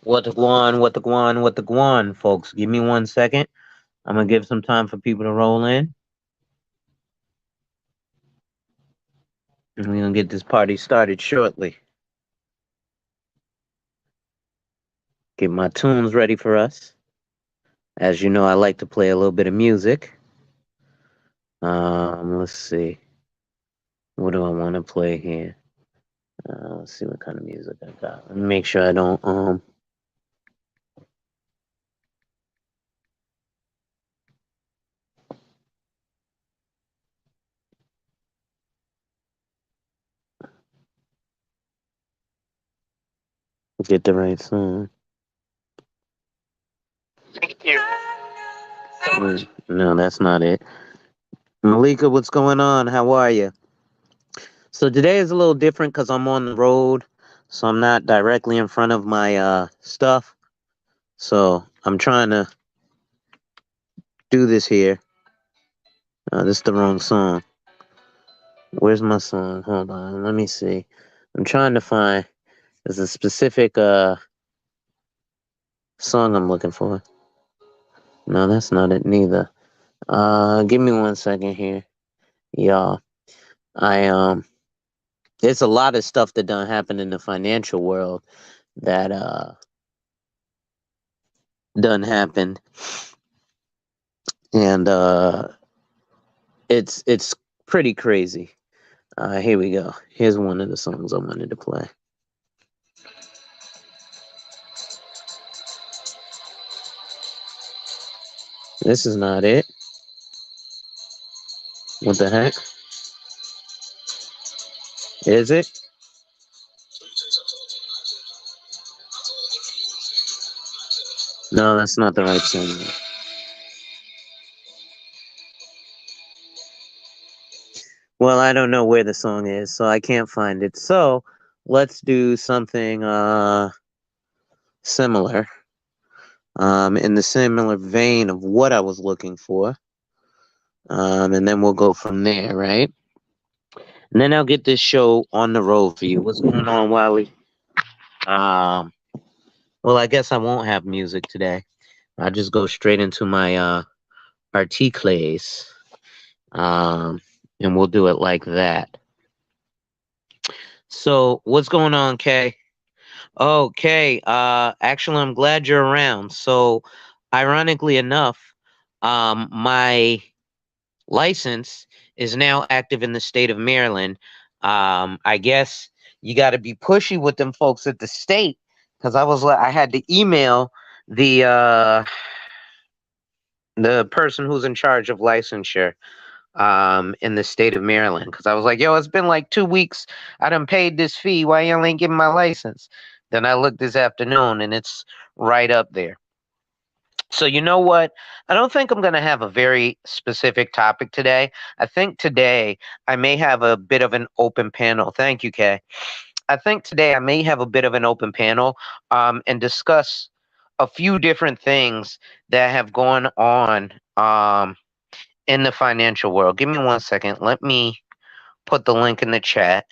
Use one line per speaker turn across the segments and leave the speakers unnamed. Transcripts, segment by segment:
What the guan, what the guan, what the guan, folks. Give me 1 second. I'm gonna give some time for people to roll in. And we're gonna get this party started shortly. Get my tunes ready for us. As you know, I like to play a little bit of music. Let's see. What do I want to play here? Let's see what kind of music I got. Let me make sure I don't get the right song. No, that's not it. Malika, what's going on? How are you? So today is a little different because I'm on the road, so I'm not directly in front of my stuff. So I'm trying to do this here. This is the wrong song. Where's my song? Hold on, let me see. I'm trying to find. There's a specific song I'm looking for. No, that's not it neither. Give me 1 second here, y'all. I There's a lot of stuff that done happen in the financial world that done happened, and it's pretty crazy. Here we go. Here's one of the songs I wanted to play. This is not it. What the heck? Is it? No, that's not the right song. Well, I don't know where the song is, so I can't find it. So let's do something similar. In the similar vein of what I was looking for. And then we'll go from there, right? And then I'll get this show on the road for you. What's going on, Wally? Um, well, I guess I won't have music today. I'll just go straight into my articles. And we'll do it like that. So, what's going on, Kay? Okay, actually, I'm glad you're around. So, ironically enough, my license is now active in the state of Maryland. I guess you got to be pushy with them folks at the state because I had to email the person who's in charge of licensure in the state of Maryland because I was like, yo, it's been like 2 weeks. I done paid this fee. Why y'all ain't giving my license? Then I looked this afternoon and it's right up there. So you know what? I don't think I'm going to have a very specific topic today. I think today I may have a bit of an open panel. Thank you, Kay. I think today I may have a bit of an open panel and discuss a few different things that have gone on in the financial world. Give me 1 second. Let me put the link in the chat.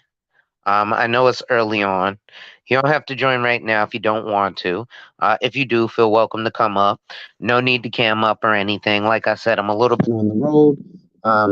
I know it's early on. You don't have to join right now if you don't want to. If you do, feel welcome to come up. No need to cam up or anything. Like I said, I'm a little bit on the road,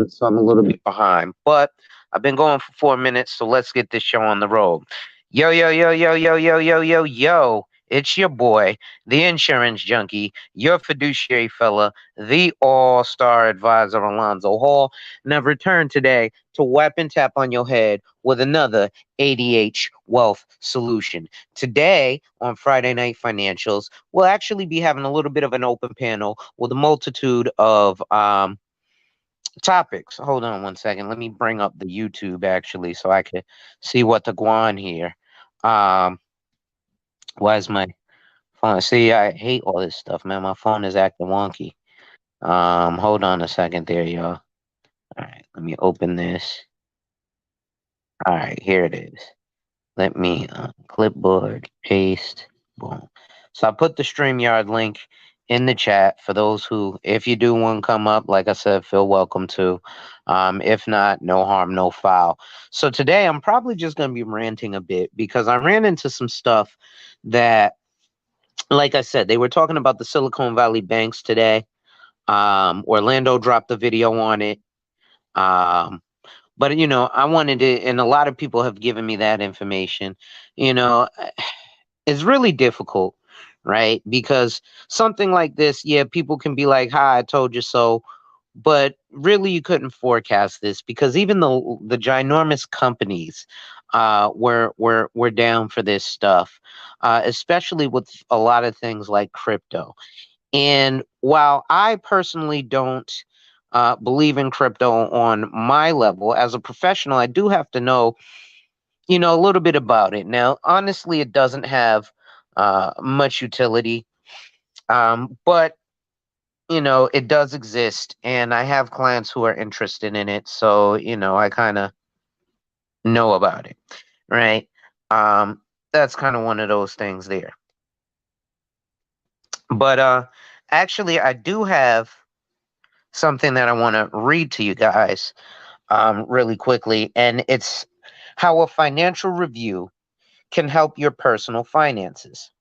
so I'm a little bit behind. But I've been going for 4 minutes, so let's get this show on the road. Yo, yo, yo, yo, yo, yo, yo, yo, yo. It's your boy, the insurance junkie, your fiduciary fella, the all-star advisor, Alonzo Hall. And I've returned today to weapon tap on your head with another ADH wealth solution. Today, on Friday Night Financials, we'll actually be having a little bit of an open panel with a multitude of topics. Hold on 1 second. Let me bring up the YouTube actually so I can see what to go on here. Why is my phone? See, I hate all this stuff, man. My phone is acting wonky. Hold on a second there, y'all. All right, let me open this. All right, here it is. Let me clipboard paste. Boom. So I put the StreamYard link in the chat for those who, if you do want to come up, like I said, feel welcome to. If not, no harm, no foul. So today I'm probably just going to be ranting a bit because I ran into some stuff that Like I said, they were talking about the Silicon Valley banks today. Orlando dropped a video on it. Um, but I wanted it, and a lot of people have given me that information. You know, it's really difficult, right? Because something like this, yeah, people can be like, "Hi, I told you so," but really, you couldn't forecast this because even the ginormous companies were down for this stuff, especially with a lot of things like crypto. And while I personally don't believe in crypto on my level as a professional, I do have to know, a little bit about it. Now, honestly, it doesn't have much utility, but it does exist, and I have clients who are interested in it, so I kind of know about it, right? Um, that's kind of one of those things there. But actually, I do have something that I want to read to you guys really quickly, and it's how a financial review can help your personal finances.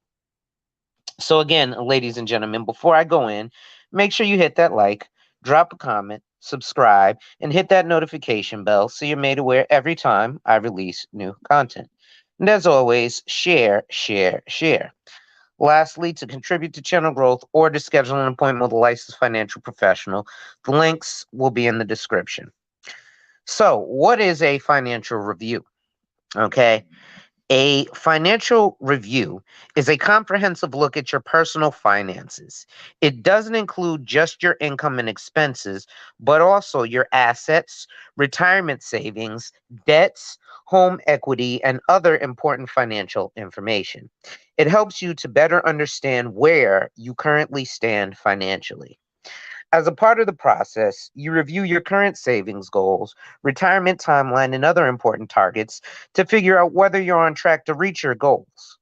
So, again, ladies and gentlemen, before I go in, make sure you hit that like, drop a comment, subscribe, and hit that notification bell so you're made aware every time I release new content. And as always, share, share, share. Lastly, to contribute to channel growth or to schedule an appointment with a licensed financial professional, the links will be in the description. So, what is a financial review? Okay. A financial review is a comprehensive look at your personal finances. It doesn't include just your income and expenses, but also your assets, retirement savings, debts, home equity, and other important financial information. It helps you to better understand where you currently stand financially. As a part of the process, you review your current savings goals, retirement timeline, and other important targets to figure out whether you're on track to reach your goals.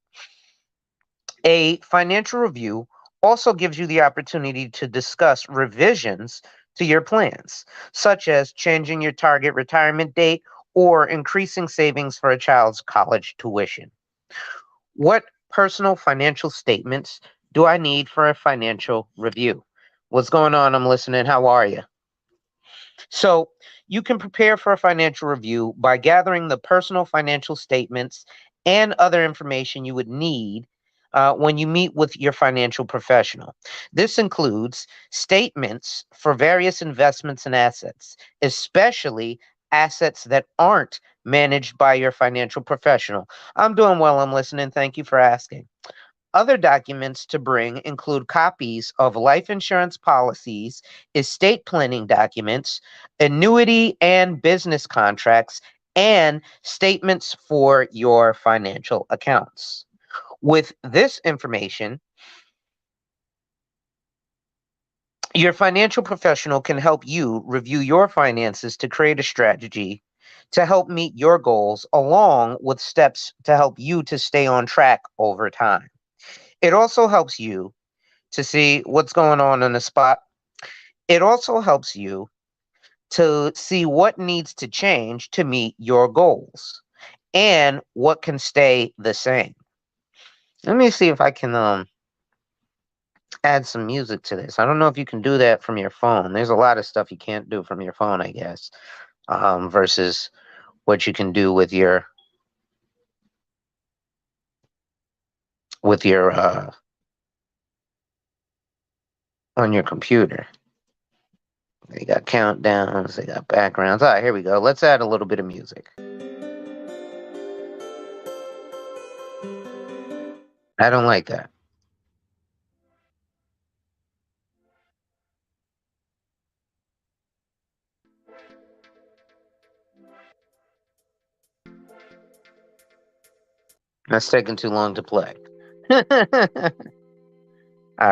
A financial review also gives you the opportunity to discuss revisions to your plans, such as changing your target retirement date or increasing savings for a child's college tuition. What personal financial statements do I need for a financial review? What's going on? I'm listening. How are you? So you can prepare for a financial review by gathering the personal financial statements and other information you would need when you meet with your financial professional. This includes statements for various investments and assets, especially assets that aren't managed by your financial professional. I'm doing well. I'm listening. Thank you for asking. Other documents to bring include copies of life insurance policies, estate planning documents, annuity and business contracts, and statements for your financial accounts. With this information, your financial professional can help you review your finances to create a strategy to help meet your goals, along with steps to help you to stay on track over time. It also helps you to see what's going on in the spot. It also helps you to see what needs to change to meet your goals and what can stay the same. Let me see if I can add some music to this. I don't know if you can do that from your phone. There's a lot of stuff you can't do from your phone, I guess, versus what you can do with your on your computer. They got countdowns, they got backgrounds. All right, here we go. Let's add a little bit of music. I don't like that. That's taking too long to play. All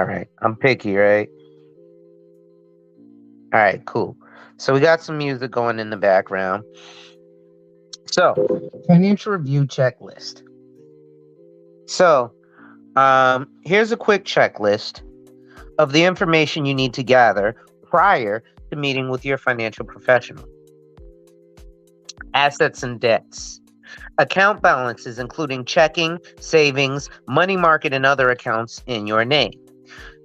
right, I'm picky, right? All right, cool. So we got some music going in the background. So, financial review checklist. So, here's a quick checklist of the information you need to gather prior to meeting with your financial professional. Assets and debts. Account balances, including checking, savings, money market, and other accounts in your name.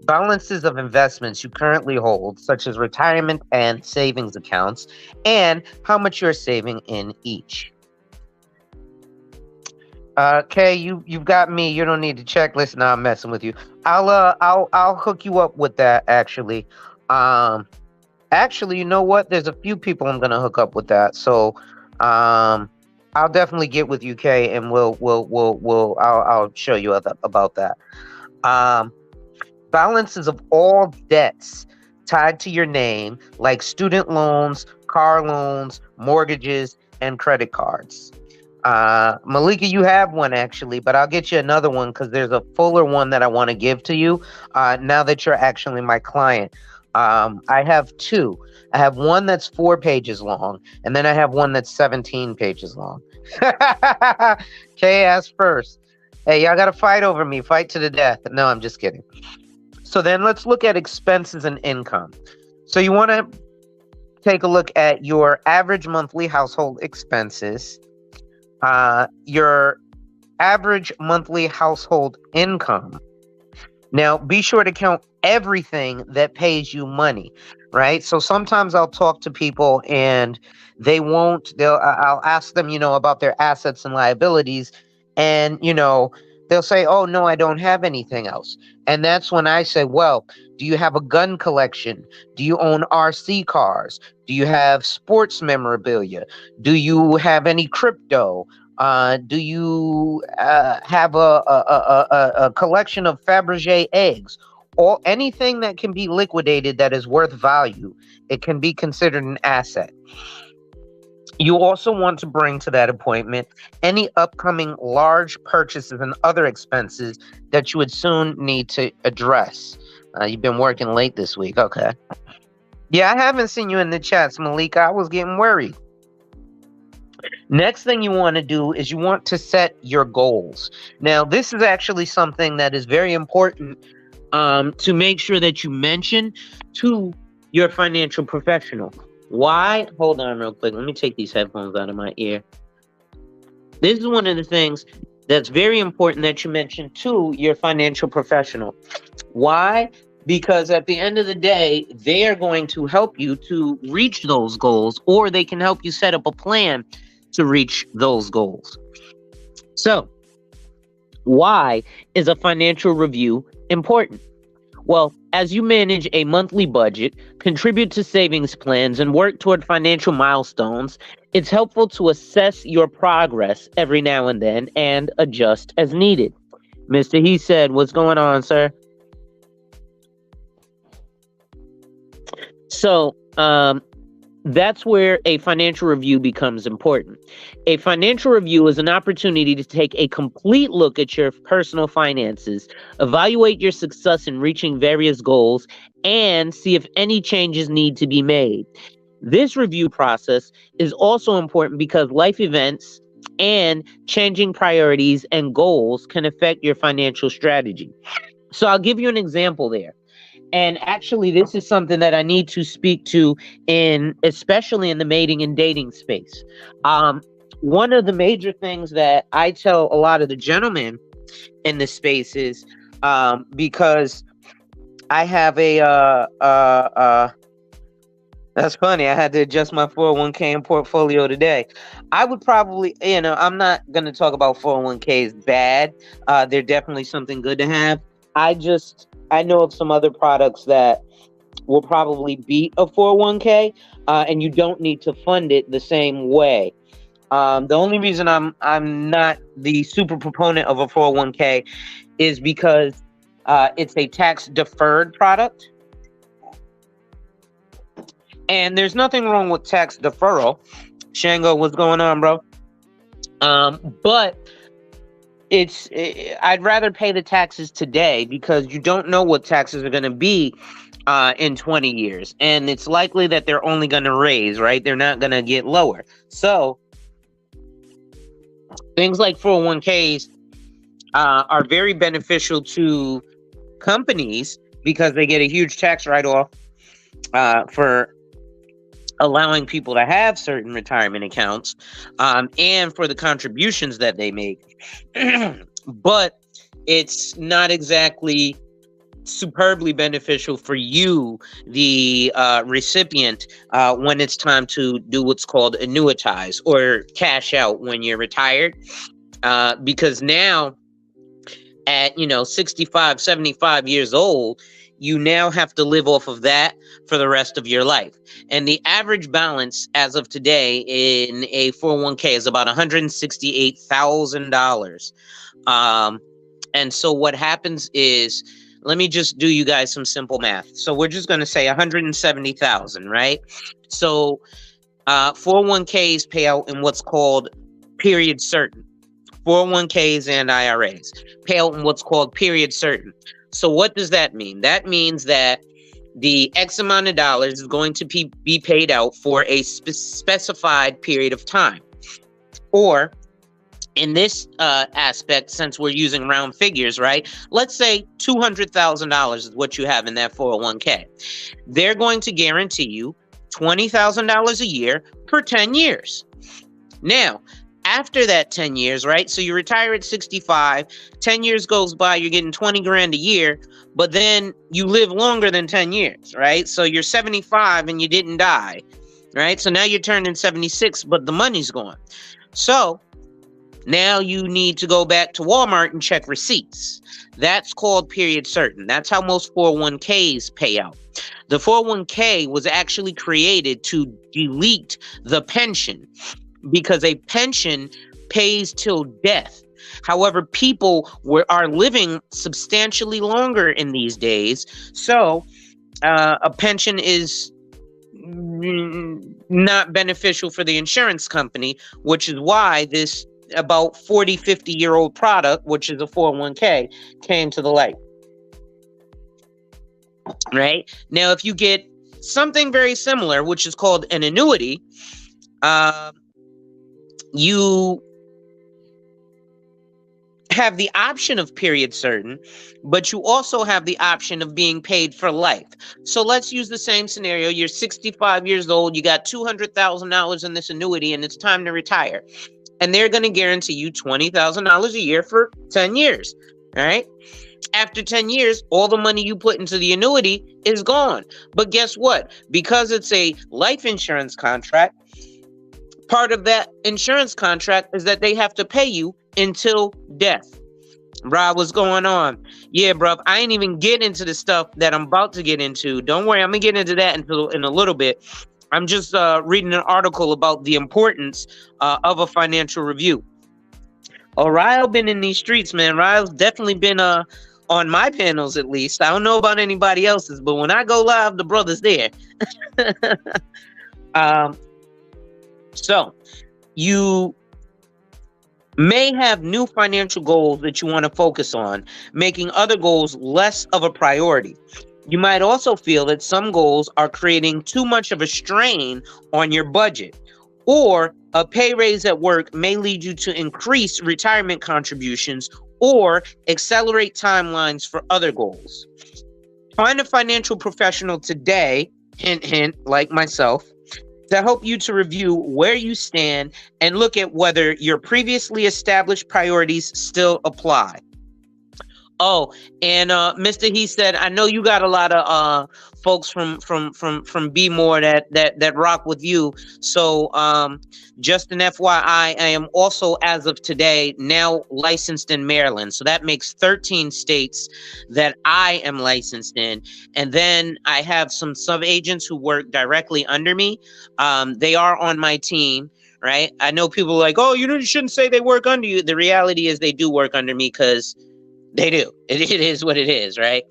Balances of investments you currently hold, such as retirement and savings accounts, and how much you're saving in each. Kay, you've got me. You don't need to check. Listen, no, I'm messing with you. I'll hook you up with that actually. Um, Actually, you know what? There's a few people I'm gonna hook up with that. So, um, I'll definitely get with you, Kay, and I'll show you about that. Um, Balances of all debts tied to your name, like student loans, car loans, mortgages, and credit cards. Malika, you have one actually, but I'll get you another one because there's a fuller one that I want to give to you. Now that you're actually my client, I have two. I have one that's 4 pages long, and then I have one that's 17 pages long. Kay asked first. Hey, y'all got to fight over me. Fight to the death. No, I'm just kidding. So then let's look at expenses and income. So you want to take a look at your average monthly household expenses, your average monthly household income. Now, be sure to count everything that pays you money, right? So sometimes I'll talk to people and I'll ask them, about their assets and liabilities. And, they'll say, oh, no, I don't have anything else. And that's when I say, well, do you have a gun collection? Do you own RC cars? Do you have sports memorabilia? Do you have any crypto? Do you have a collection of Fabergé eggs? Or anything that can be liquidated that is worth value, it can be considered an asset. You also want to bring to that appointment any upcoming large purchases and other expenses that you would soon need to address. You've been working late this week. Okay. Yeah, I haven't seen you in the chats, Malika. I was getting worried. Next thing you want to do is you want to set your goals. Now, this is actually something that is very important to make sure that you mention to your financial professional. Why? Hold on real quick. Let me take these headphones out of my ear. This is one of the things that's very important that you mention to your financial professional. Why? Because at the end of the day, they are going to help you to reach those goals, or they can help you set up a plan to reach those goals. So, why is a financial review important? Well, as you manage a monthly budget, contribute to savings plans, and work toward financial milestones, it's helpful to assess your progress every now and then and adjust as needed. Mr. He said, what's going on, sir? So, that's where a financial review becomes important. A financial review is an opportunity to take a complete look at your personal finances, evaluate your success in reaching various goals, and see if any changes need to be made. This review process is also important because life events and changing priorities and goals can affect your financial strategy. So I'll give you an example there. And actually, this is something that I need to speak to especially in the mating and dating space. One of the major things that I tell a lot of the gentlemen in this space is because I have that's funny. I had to adjust my 401k and portfolio today. I would probably, I'm not going to talk about 401ks bad. They're definitely something good to have. I know of some other products that will probably beat a 401k, and you don't need to fund it the same way. The only reason I'm not the super proponent of a 401k is because it's a tax deferred product. And there's nothing wrong with tax deferral. Shango, what's going on, bro? But I'd rather pay the taxes today because you don't know what taxes are going to be in 20 years. And it's likely that they're only going to raise, right? They're not going to get lower. So things like 401ks are very beneficial to companies because they get a huge tax write-off for allowing people to have certain retirement accounts, and for the contributions that they make. But it's not exactly superbly beneficial for you, the recipient, when it's time to do what's called annuitize or cash out when you're retired. Because now at 65, 75 years old, you now have to live off of that for the rest of your life. And the average balance as of today in a 401k is about $168,000. And so what happens is, let me just do you guys some simple math. So we're just going to say 170,000, right? So 401ks pay out in what's called period certain. 401ks and IRAs pay out in what's called period certain. So what does that mean? That means that the X amount of dollars is going to be paid out for a specified period of time. Or in this aspect, since we're using round figures, right? Let's say $200,000 is what you have in that 401k. They're going to guarantee you $20,000 a year per 10 years. Now, after that 10 years, right? So you retire at 65, 10 years goes by, you're getting 20 grand a year, but then you live longer than 10 years, right? So you're 75 and you didn't die, right? So now you're turning 76, but the money's gone. So now you need to go back to Walmart and check receipts. That's called period certain. That's how most 401ks pay out. The 401k was actually created to delete the pension, because a pension pays till death. However, people are living substantially longer in these days, so a pension is not beneficial for the insurance company, which is why this about 40, 50-year-old product, which is a 401k, came to the light. Right? Now, if you get something very similar, which is called an annuity, you have the option of period certain, but you also have the option of being paid for life. So let's use the same scenario. You're 65 years old, you got $200,000 in this annuity, and it's time to retire. And they're going to guarantee you $20,000 a year for 10 years, all right? After 10 years, all the money you put into the annuity is gone. But guess what? Because it's a life insurance contract, part of that insurance contract is that they have to pay you until death. Rob, what's going on? Yeah, bro, I ain't even get into the stuff that I'm about to get into. Don't worry, I'm going to get into that in a little bit. I'm just reading an article about the importance of a financial review. Oh, Ryle been in these streets, man. Ryle's definitely been on my panels, at least. I don't know about anybody else's, but when I go live, the brother's there. So you may have new financial goals that you want to focus on, making other goals less of a priority. You might also feel that some goals are creating too much of a strain on your budget, or a pay raise at work may lead you to increase retirement contributions or accelerate timelines for other goals. Find a financial professional today, hint, hint, like myself, to help you to review where you stand and look at whether your previously established priorities still apply. Oh, and Mr. He said, I know you got a lot of folks from Be More that rock with you. So just an FYI, I am also, as of today, now licensed in Maryland. So that makes 13 states that I am licensed in. And then I have some sub-agents who work directly under me. They are on my team. Right? I know people are like, oh, you shouldn't say they work under you. The reality is they do work under me, because they do. It is what it is, right?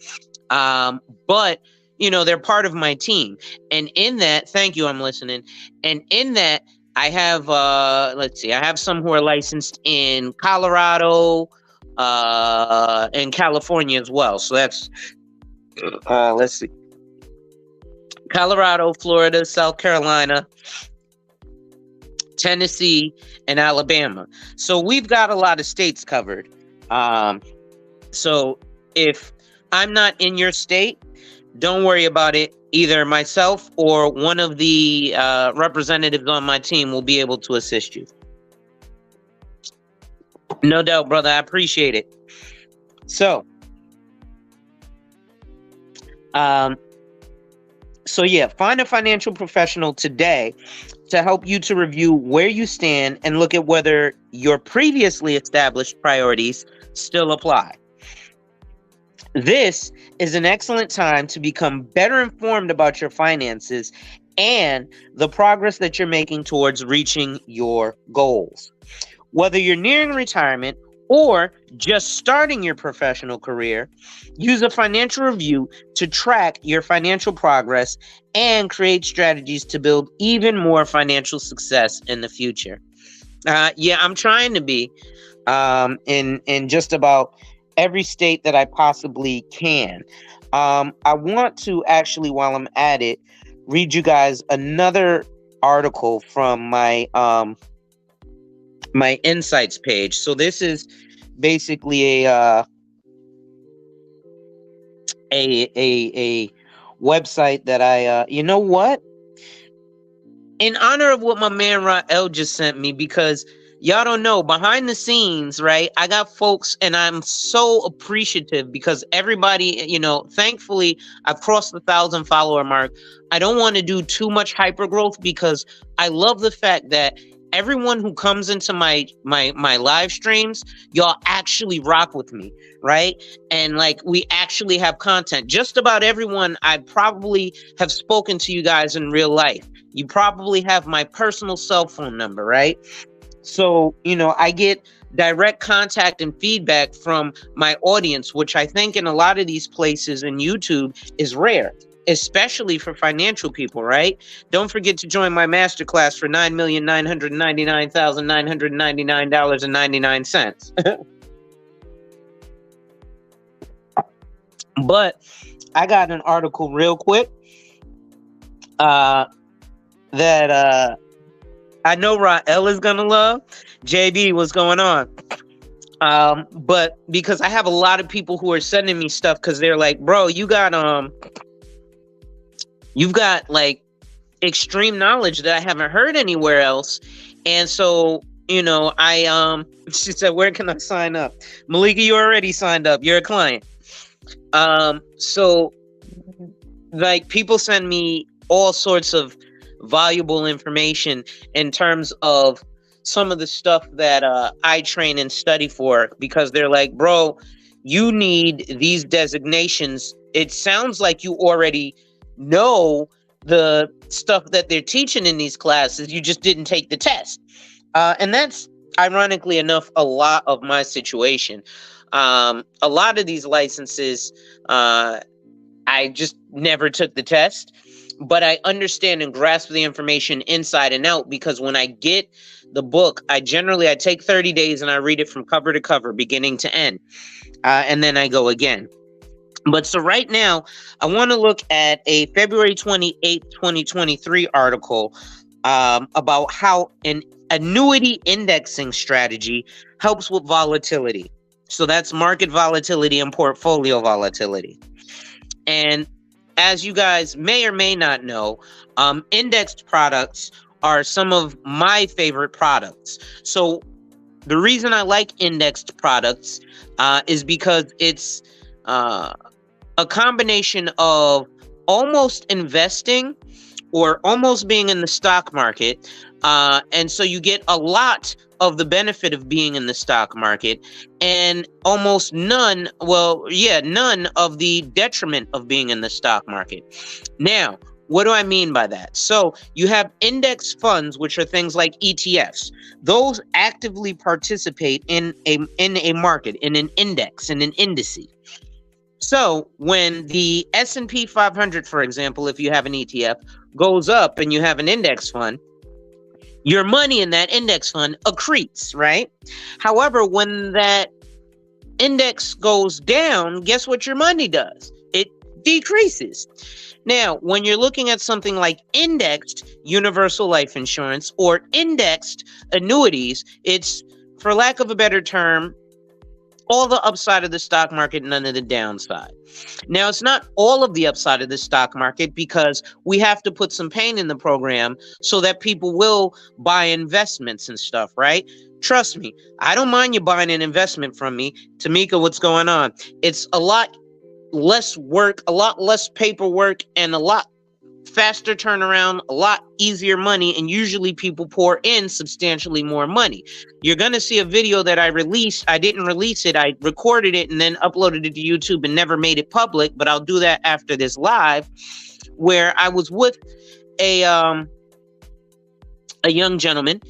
But, they're part of my team. And in that, thank you, I'm listening. And in that, I have, let's see, I have some who are licensed in Colorado and California as well. So that's, let's see, Colorado, Florida, South Carolina, Tennessee, and Alabama. So we've got a lot of states covered. So if I'm not in your state, don't worry about it. Either myself or one of the representatives on my team will be able to assist you. No doubt, brother. I appreciate it. So, yeah, find a financial professional today to help you to review where you stand and look at whether your previously established priorities still apply. This is an excellent time to become better informed about your finances and the progress that you're making towards reaching your goals. Whether you're nearing retirement or just starting your professional career, use a financial review to track your financial progress and create strategies to build even more financial success in the future. Yeah, I'm trying to be in just about every state that I possibly can. I want to actually, while I'm at it, read you guys another article from my my insights page. So this is basically a website that I you know what? In honor of what my man Rael just sent me, because y'all don't know, behind the scenes, right? I got folks, and I'm so appreciative because everybody, thankfully, I've crossed the 1,000 follower mark. I don't want to do too much hyper growth because I love the fact that everyone who comes into my live streams, y'all actually rock with me, right? And like, we actually have content. Just about everyone I probably have spoken to you guys in real life. You probably have my personal cell phone number, right? So, I get direct contact and feedback from my audience, which I think in a lot of these places in YouTube is rare, especially for financial people, right? Don't forget to join my masterclass for $9,999,999.99. But I got an article real quick that I know Rael is gonna love. JB, what's going on? But because I have a lot of people who are sending me stuff because they're like, bro, you've got like extreme knowledge that I haven't heard anywhere else. And so, I she said, where can I sign up? Malika, you already signed up. You're a client. So like, people send me all sorts of valuable information in terms of some of the stuff that I train and study for, because they're like, bro, you need these designations. It sounds like you already know the stuff that they're teaching in these classes. You just didn't take the test. And that's, ironically enough, a lot of my situation. A lot of these licenses, I just never took the test, but I understand and grasp the information inside and out, because when I get the book, I take 30 days and I read it from cover to cover, beginning to end. And then I go again. But so right now, I want to look at a February 28th, 2023 article about how an annuity indexing strategy helps with volatility. So that's market volatility and portfolio volatility. And as you guys may or may not know, indexed products are some of my favorite products. So the reason I like indexed products is because it's a combination of almost investing or almost being in the stock market. And so you get a lot of the benefit of being in the stock market and almost none of the detriment of being in the stock market. Now, what do I mean by that? So you have index funds, which are things like ETFs. Those actively participate in a market, in an index, in an indice. So when the S&P 500, for example, if you have an ETF, goes up and you have an index fund, your money in that index fund accretes, right? However, when that index goes down, guess what your money does? It decreases. Now, when you're looking at something like indexed universal life insurance or indexed annuities, it's, for lack of a better term, all the upside of the stock market, none of the downside. Now, it's not all of the upside of the stock market because we have to put some pain in the program so that people will buy investments and stuff, right? Trust me, I don't mind you buying an investment from me. Tamika, what's going on? It's a lot less work, a lot less paperwork, and a lot faster turnaround, a lot easier money, and usually people pour in substantially more money. You're going to see a video that I released. I didn't release it. I recorded it and then uploaded it to YouTube and never made it public, but I'll do that after this live, where I was with a young gentleman,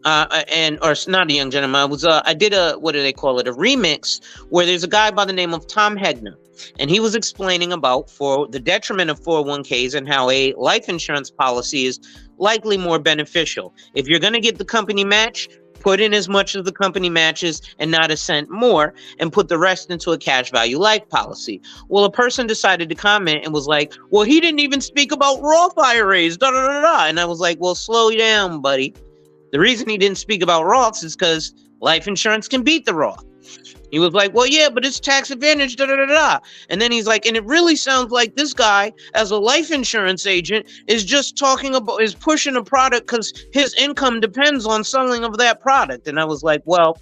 or not a young gentleman. I did a, what do they call it? A remix where there's a guy by the name of Tom Hegner. And he was explaining about for the detriment of 401ks and how a life insurance policy is likely more beneficial. If you're going to get the company match, put in as much as the company matches and not a cent more, and put the rest into a cash value life policy. Well, a person decided to comment and was like, well, he didn't even speak about Roth IRAs, da da da da. And I was like, well, slow down, buddy. The reason he didn't speak about Roths is because life insurance can beat the Roth. He was like, well, yeah, but it's tax advantage, da da da da. And then he's like, and it really sounds like this guy, as a life insurance agent, is just is pushing a product because his income depends on selling of that product. And I was like, well,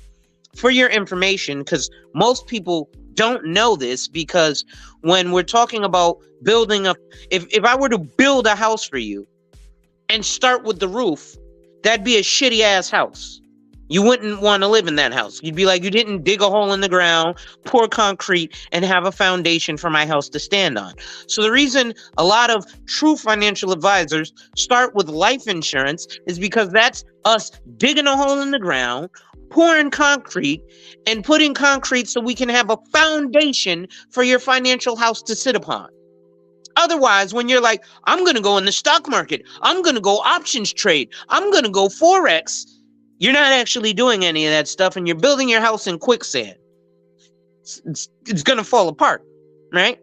for your information, because most people don't know this, because when we're talking about building up, if I were to build a house for you and start with the roof, that'd be a shitty ass house. You wouldn't want to live in that house. You'd be like, you didn't dig a hole in the ground, pour concrete, and have a foundation for my house to stand on. So the reason a lot of true financial advisors start with life insurance is because that's us digging a hole in the ground, pouring concrete, and putting concrete so we can have a foundation for your financial house to sit upon. Otherwise, when you're like, I'm going to go in the stock market, I'm going to go options trade, I'm going to go Forex, you're not actually doing any of that stuff, and you're building your house in quicksand. It's going to fall apart, right?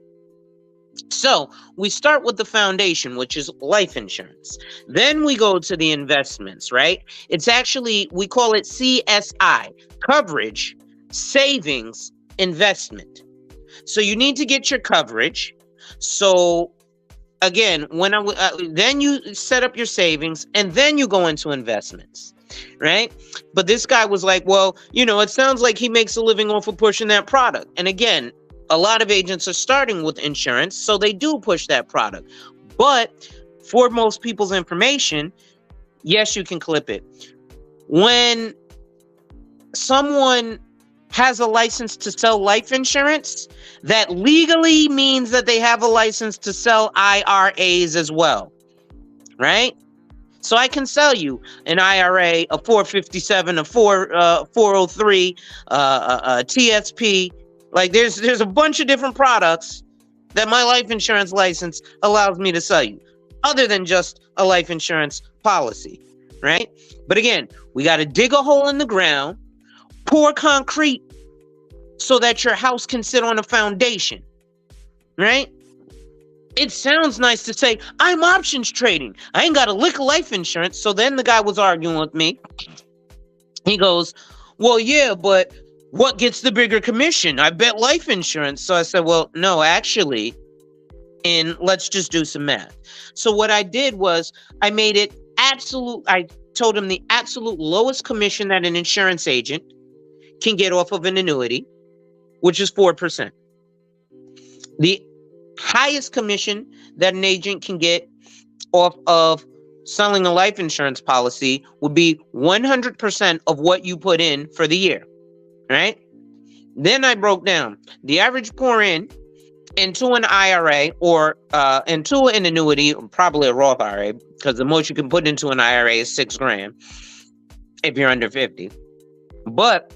So we start with the foundation, which is life insurance. Then we go to the investments, right? It's actually, we call it CSI, coverage, savings, investment. So you need to get your coverage. So again, then you set up your savings, and then you go into investments. Right? But this guy was like, well, it sounds like he makes a living off of pushing that product. And again, a lot of agents are starting with insurance, so they do push that product. But for most people's information, yes, you can clip it. When someone has a license to sell life insurance, that legally means that they have a license to sell IRAs as well. Right? So I can sell you an IRA, a 457, a 403, a TSP. Like there's a bunch of different products that my life insurance license allows me to sell you, other than just a life insurance policy, right? But again, we got to dig a hole in the ground, pour concrete so that your house can sit on a foundation, right? It sounds nice to say, I'm options trading. I ain't got a lick of life insurance. So then the guy was arguing with me. He goes, well, yeah, but what gets the bigger commission? I bet life insurance. So I said, well, no, actually, and let's just do some math. So what I did was I made it I told him the absolute lowest commission that an insurance agent can get off of an annuity, which is 4%. The highest commission that an agent can get off of selling a life insurance policy would be 100% of what you put in for the year, right? Then I broke down the average pour in into an IRA or into an annuity, probably a Roth IRA, because the most you can put into an IRA is $6,000 if you're under 50. But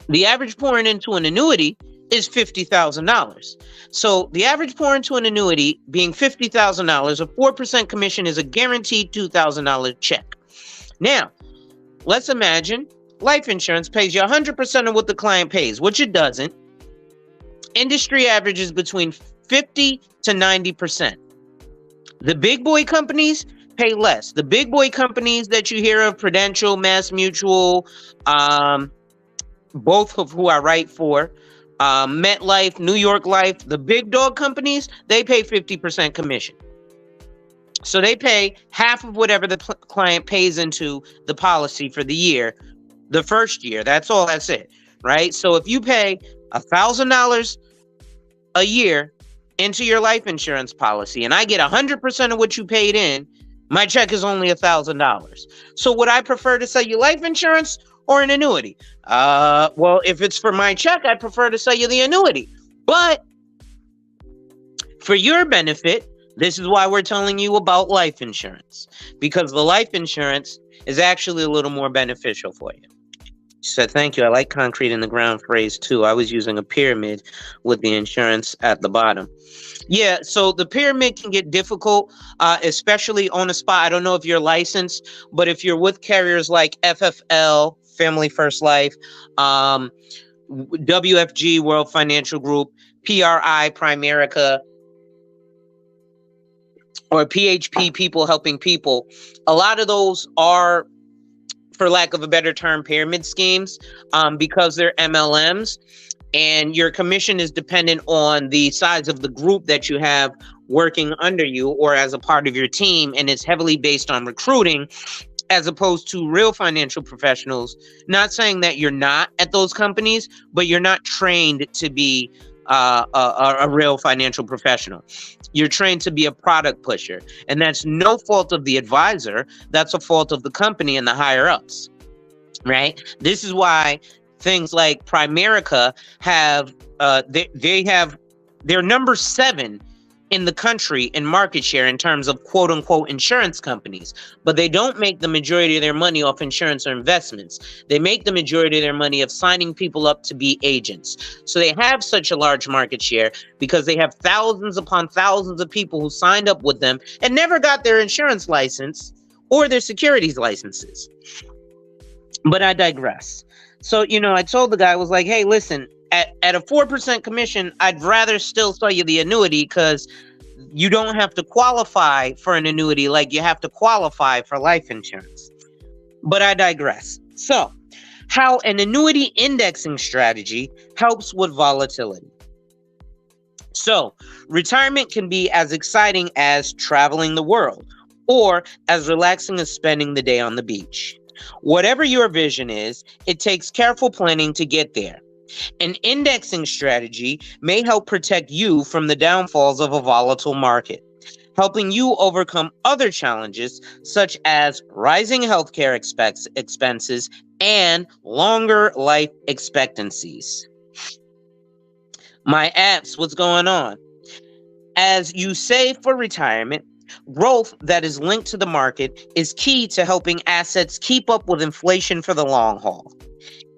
the average pouring into an annuity is $50,000. So the average pour into an annuity being $50,000, a 4% commission is a guaranteed $2,000 check. Now, let's imagine life insurance pays you 100% of what the client pays, which it doesn't. Industry average is between 50 to 90%. The big boy companies pay less. The big boy companies that you hear of, Prudential, Mass Mutual, both of who I write for, MetLife, New York Life, the big dog companies, they pay 50% commission. So they pay half of whatever the client pays into the policy for the year, the first year. That's all. That's it. Right. So if you pay $1,000 a year into your life insurance policy and I get 100% of what you paid in, my check is only $1,000. So would I prefer to sell you life insurance or an annuity? Well, if it's for my check, I'd prefer to sell you the annuity. But for your benefit, this is why we're telling you about life insurance, because the life insurance is actually a little more beneficial for you. She said, thank you. I like concrete in the ground phrase too. I was using a pyramid with the insurance at the bottom. Yeah, so the pyramid can get difficult, especially on the spot. I don't know if you're licensed, but if you're with carriers like FFL, Family First Life, WFG, World Financial Group, PRI, Primerica, or PHP, People Helping People, a lot of those are, for lack of a better term, pyramid schemes, because they're MLMs, and your commission is dependent on the size of the group that you have working under you or as a part of your team, and it's heavily based on recruiting as opposed to real financial professionals. Not saying that you're not at those companies, but you're not trained to be a real financial professional. You're trained to be a product pusher, and that's no fault of the advisor. That's a fault of the company and the higher ups, right? This is why things like Primerica have they're number 7 in the country in market share in terms of quote unquote insurance companies, but they don't make the majority of their money off insurance or investments. They make the majority of their money of signing people up to be agents. So they have such a large market share because they have thousands upon thousands of people who signed up with them and never got their insurance license or their securities licenses. But I digress. So, I told the guy, I was like, hey, listen, at a 4% commission, I'd rather still sell you the annuity because you don't have to qualify for an annuity like you have to qualify for life insurance. But I digress. So, how an annuity indexing strategy helps with volatility. So, retirement can be as exciting as traveling the world or as relaxing as spending the day on the beach. Whatever your vision is, it takes careful planning to get there. An indexing strategy may help protect you from the downfalls of a volatile market, helping you overcome other challenges such as rising healthcare expenses and longer life expectancies. My apps, what's going on? As you save for retirement, growth that is linked to the market is key to helping assets keep up with inflation for the long haul.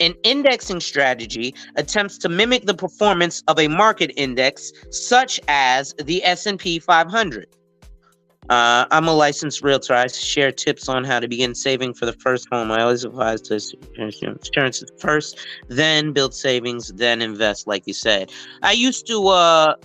An indexing strategy attempts to mimic the performance of a market index, such as the S&P 500. I'm a licensed realtor. I share tips on how to begin saving for the first home. I always advise to insurance first, then build savings, then invest, like you said. I used to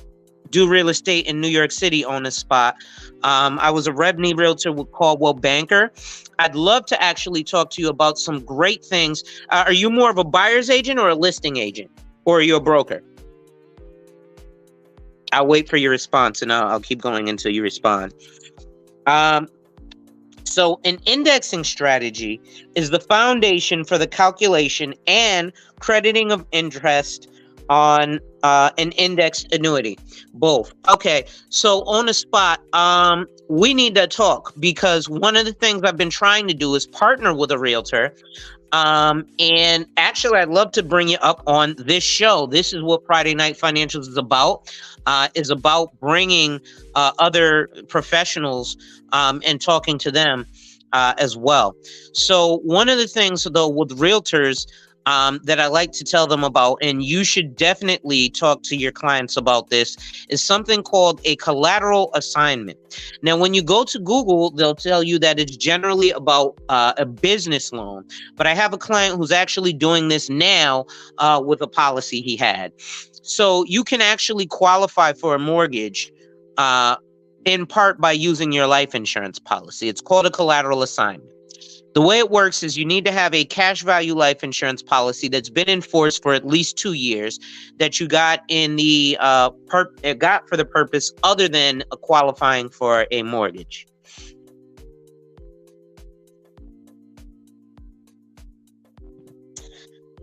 do real estate in New York City on the spot. I was a Rebney realtor with Caldwell Banker. I'd love to actually talk to you about some great things. Are you more of a buyer's agent or a listing agent? Or are you a broker? I'll wait for your response and I'll keep going until you respond. So an indexing strategy is the foundation for the calculation and crediting of interest on an indexed annuity. Both. Okay, so on the spot, we need to talk because one of the things I've been trying to do is partner with a realtor. And actually, I'd love to bring you up on this show. This is what Friday Night Financials is about bringing other professionals and talking to them as well. So one of the things, though, with realtors that I like to tell them about, and you should definitely talk to your clients about this, is something called a collateral assignment. Now, when you go to Google, they'll tell you that it's generally about a business loan. But I have a client who's actually doing this now with a policy he had. So you can actually qualify for a mortgage in part by using your life insurance policy. It's called a collateral assignment. The way it works is you need to have a cash value life insurance policy that's been in force for at least 2 years, that you got in the got for the purpose other than qualifying for a mortgage.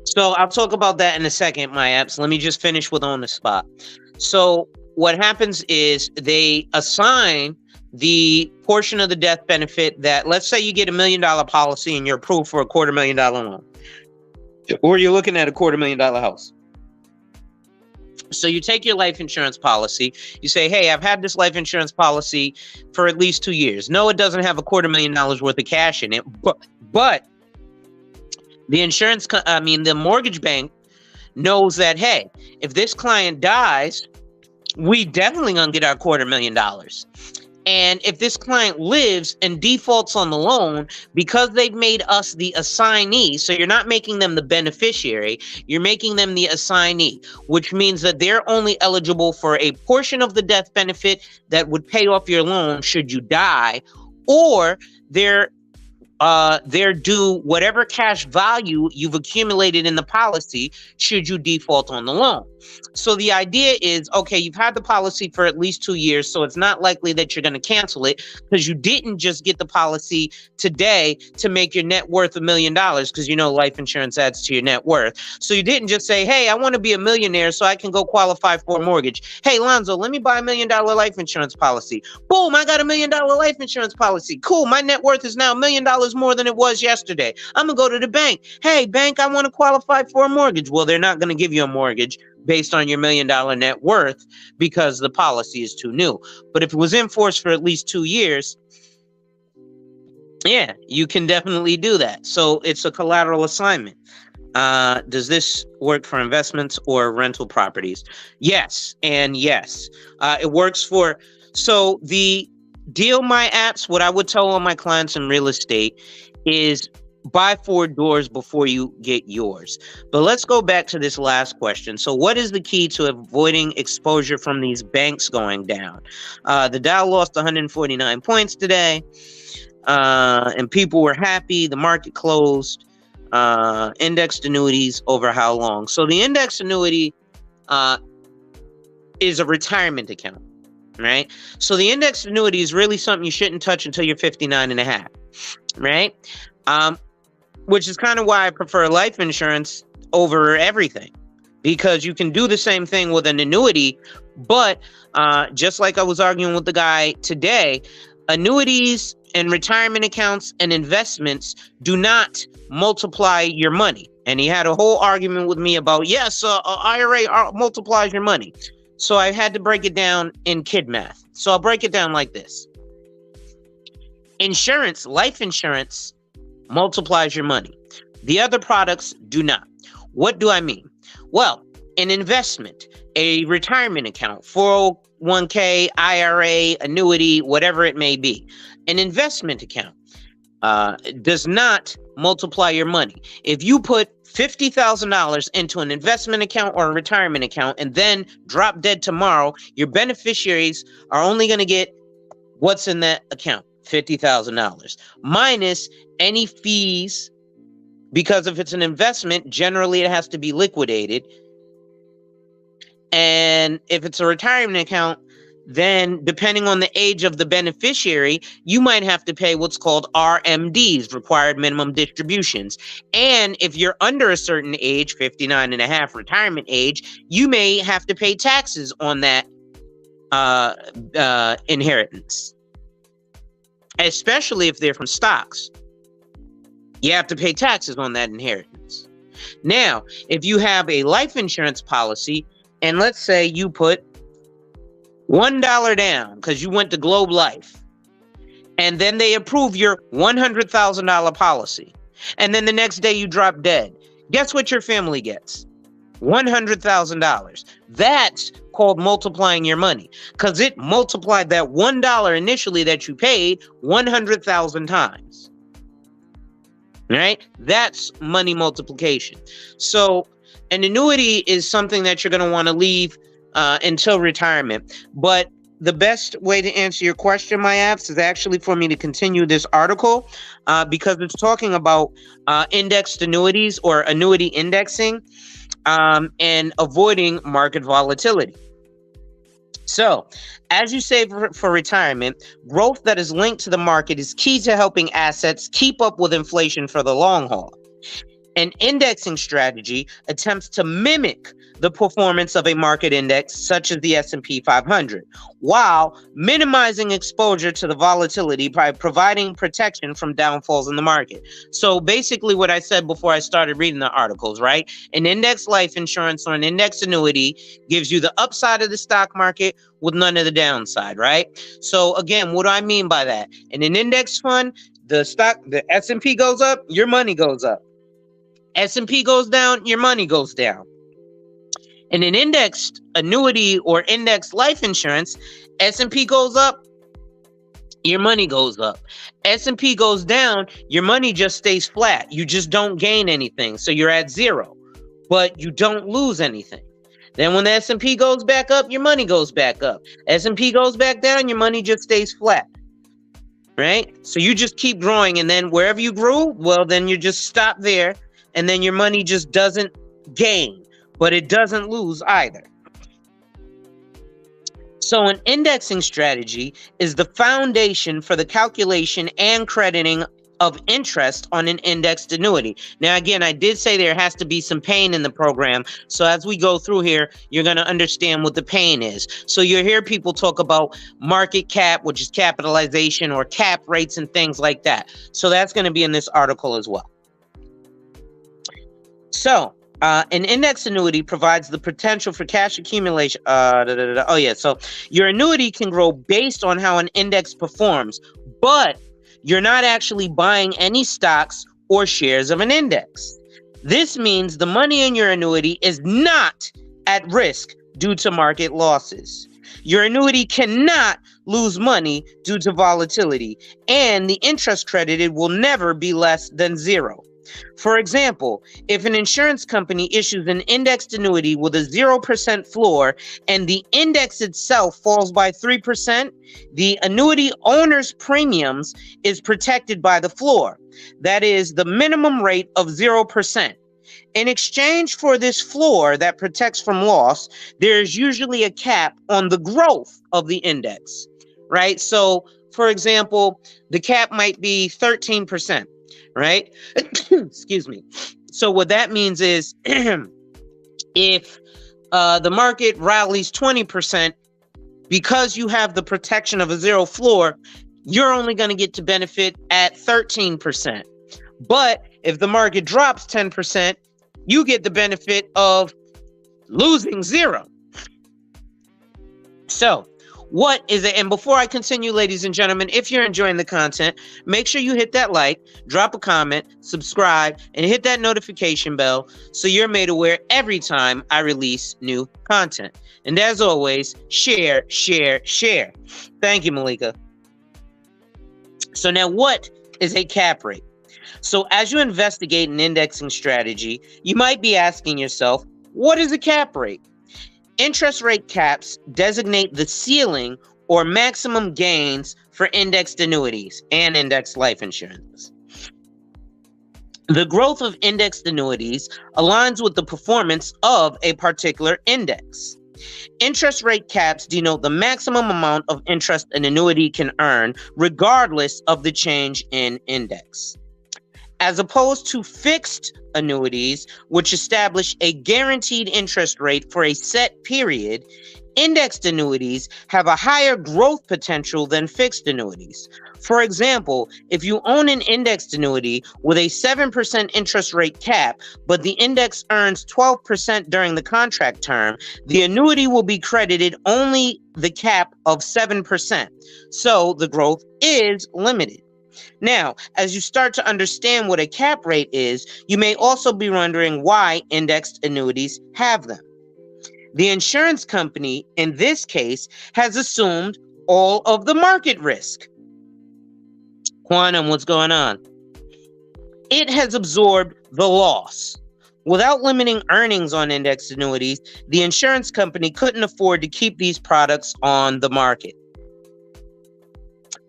So I'll talk about that in a second, my apps. Let me just finish with on the spot. So what happens is they assign the portion of the death benefit that, let's say you get $1 million policy and you're approved for a $250,000 loan, or you're looking at a $250,000 house. So you take your life insurance policy, you say, hey, I've had this life insurance policy for at least 2 years. No, it doesn't have a $250,000 worth of cash in it, but the mortgage bank knows that, hey, if this client dies, we definitely gonna get our $250,000. And if this client lives and defaults on the loan, because they've made us the assignee, so you're not making them the beneficiary, you're making them the assignee, which means that they're only eligible for a portion of the death benefit that would pay off your loan should you die, or they're due whatever cash value you've accumulated in the policy should you default on the loan. So the idea is, okay, you've had the policy for at least 2 years, so it's not likely that you're going to cancel it, because you didn't just get the policy today to make your net worth $1 million, because you know life insurance adds to your net worth. So you didn't just say, hey, I want to be a millionaire so I can go qualify for a mortgage. Hey, Lonzo, let me buy $1 million life insurance policy. Boom, I got $1 million life insurance policy. Cool, my net worth is now $1 million more than it was yesterday. I'm going to go to the bank. Hey, bank, I want to qualify for a mortgage. Well, they're not going to give you a mortgage based on your $1 million net worth because the policy is too new. But if it was in force for at least 2 years, yeah, you can definitely do that. So it's a collateral assignment. Does this work for investments or rental properties? Yes, and yes. It works for, so the deal my apps, what I would tell all my clients in real estate is buy 4 doors before you get yours. But let's go back to this last question. So what is the key to avoiding exposure from these banks going down? The Dow lost 149 points today, and people were happy. The market closed. Indexed annuities over how long? So the indexed annuity is a retirement account, right? So the indexed annuity is really something you shouldn't touch until you're 59 and a half, right? Which is kind of why I prefer life insurance over everything, because you can do the same thing with an annuity, but just like I was arguing with the guy today, annuities and retirement accounts and investments do not multiply your money. And he had a whole argument with me about, yes, IRA multiplies your money. So I had to break it down in kid math. So I'll break it down like this. Insurance, life insurance, multiplies your money. The other products do not. What do I mean? Well, an investment, a retirement account, 401k, IRA, annuity, whatever it may be. An investment account does not multiply your money. If you put $50,000 into an investment account or a retirement account and then drop dead tomorrow, your beneficiaries are only going to get what's in that account, $50,000, minus any fees, because if it's an investment, generally it has to be liquidated. And if it's a retirement account, then depending on the age of the beneficiary, you might have to pay what's called RMDs, required minimum distributions. And if you're under a certain age, 59 and a half retirement age, you may have to pay taxes on that inheritance, especially if they're from stocks. You have to pay taxes on that inheritance. Now, if you have a life insurance policy, and let's say you put $1 down because you went to Globe Life, and then they approve your $100,000 policy, and then the next day you drop dead, guess what your family gets? $100,000. That's called multiplying your money, because it multiplied that $1 initially that you paid 100,000 times. Right? That's money multiplication. So an annuity is something that you're going to want to leave until retirement. But the best way to answer your question, my apps, is actually for me to continue this article because it's talking about indexed annuities or annuity indexing and avoiding market volatility. So, as you save for retirement, growth that is linked to the market is key to helping assets keep up with inflation for the long haul. An indexing strategy attempts to mimic the performance of a market index such as the S&P 500 while minimizing exposure to the volatility by providing protection from downfalls in the market. So basically what I said before I started reading the articles, right? An index life insurance or an index annuity gives you the upside of the stock market with none of the downside, right? So again, what do I mean by that? In an index fund, the S&P goes up, your money goes up. S&P goes down, your money goes down. In an indexed annuity or indexed life insurance, S&P goes up, your money goes up. S&P goes down, your money just stays flat. You just don't gain anything, so you're at zero, but you don't lose anything. Then when the S&P goes back up, your money goes back up. S&P goes back down, your money just stays flat. Right? So you just keep growing, and then wherever you grew, well, then you just stop there. And then your money just doesn't gain, but it doesn't lose either. So an indexing strategy is the foundation for the calculation and crediting of interest on an indexed annuity. Now, again, I did say there has to be some pain in the program. So as we go through here, you're going to understand what the pain is. So you'll hear people talk about market cap, which is capitalization, or cap rates and things like that. So that's going to be in this article as well. So, an index annuity provides the potential for cash accumulation. So your annuity can grow based on how an index performs, but you're not actually buying any stocks or shares of an index. This means the money in your annuity is not at risk due to market losses. Your annuity cannot lose money due to volatility, and the interest credited will never be less than zero. For example, if an insurance company issues an indexed annuity with a 0% floor and the index itself falls by 3%, the annuity owner's premiums is protected by the floor. That is the minimum rate of 0%. In exchange for this floor that protects from loss, there is usually a cap on the growth of the index, right? So, for example, the cap might be 13%. Right? Excuse me. So what that means is if the market rallies 20%, because you have the protection of a zero floor, you're only going to get to benefit at 13%. But if the market drops 10%, you get the benefit of losing zero. So what is it? And before I continue, ladies and gentlemen, if you're enjoying the content, make sure you hit that like, drop a comment, subscribe, and hit that notification bell so you're made aware every time I release new content. And as always, share, share, share. Thank you, Malika. So now what is a cap rate? So as you investigate an indexing strategy, you might be asking yourself, what is a cap rate? Interest rate caps designate the ceiling or maximum gains for indexed annuities and indexed life insurance. The growth of indexed annuities aligns with the performance of a particular index. Interest rate caps denote the maximum amount of interest an annuity can earn, regardless of the change in index. As opposed to fixed annuities, which establish a guaranteed interest rate for a set period, indexed annuities have a higher growth potential than fixed annuities. For example, if you own an indexed annuity with a 7% interest rate cap, but the index earns 12% during the contract term, the annuity will be credited only the cap of 7%. So the growth is limited. Now, as you start to understand what a cap rate is, you may also be wondering why indexed annuities have them. The insurance company, in this case, has assumed all of the market risk. Quantum, what's going on? It has absorbed the loss. Without limiting earnings on indexed annuities, the insurance company couldn't afford to keep these products on the market.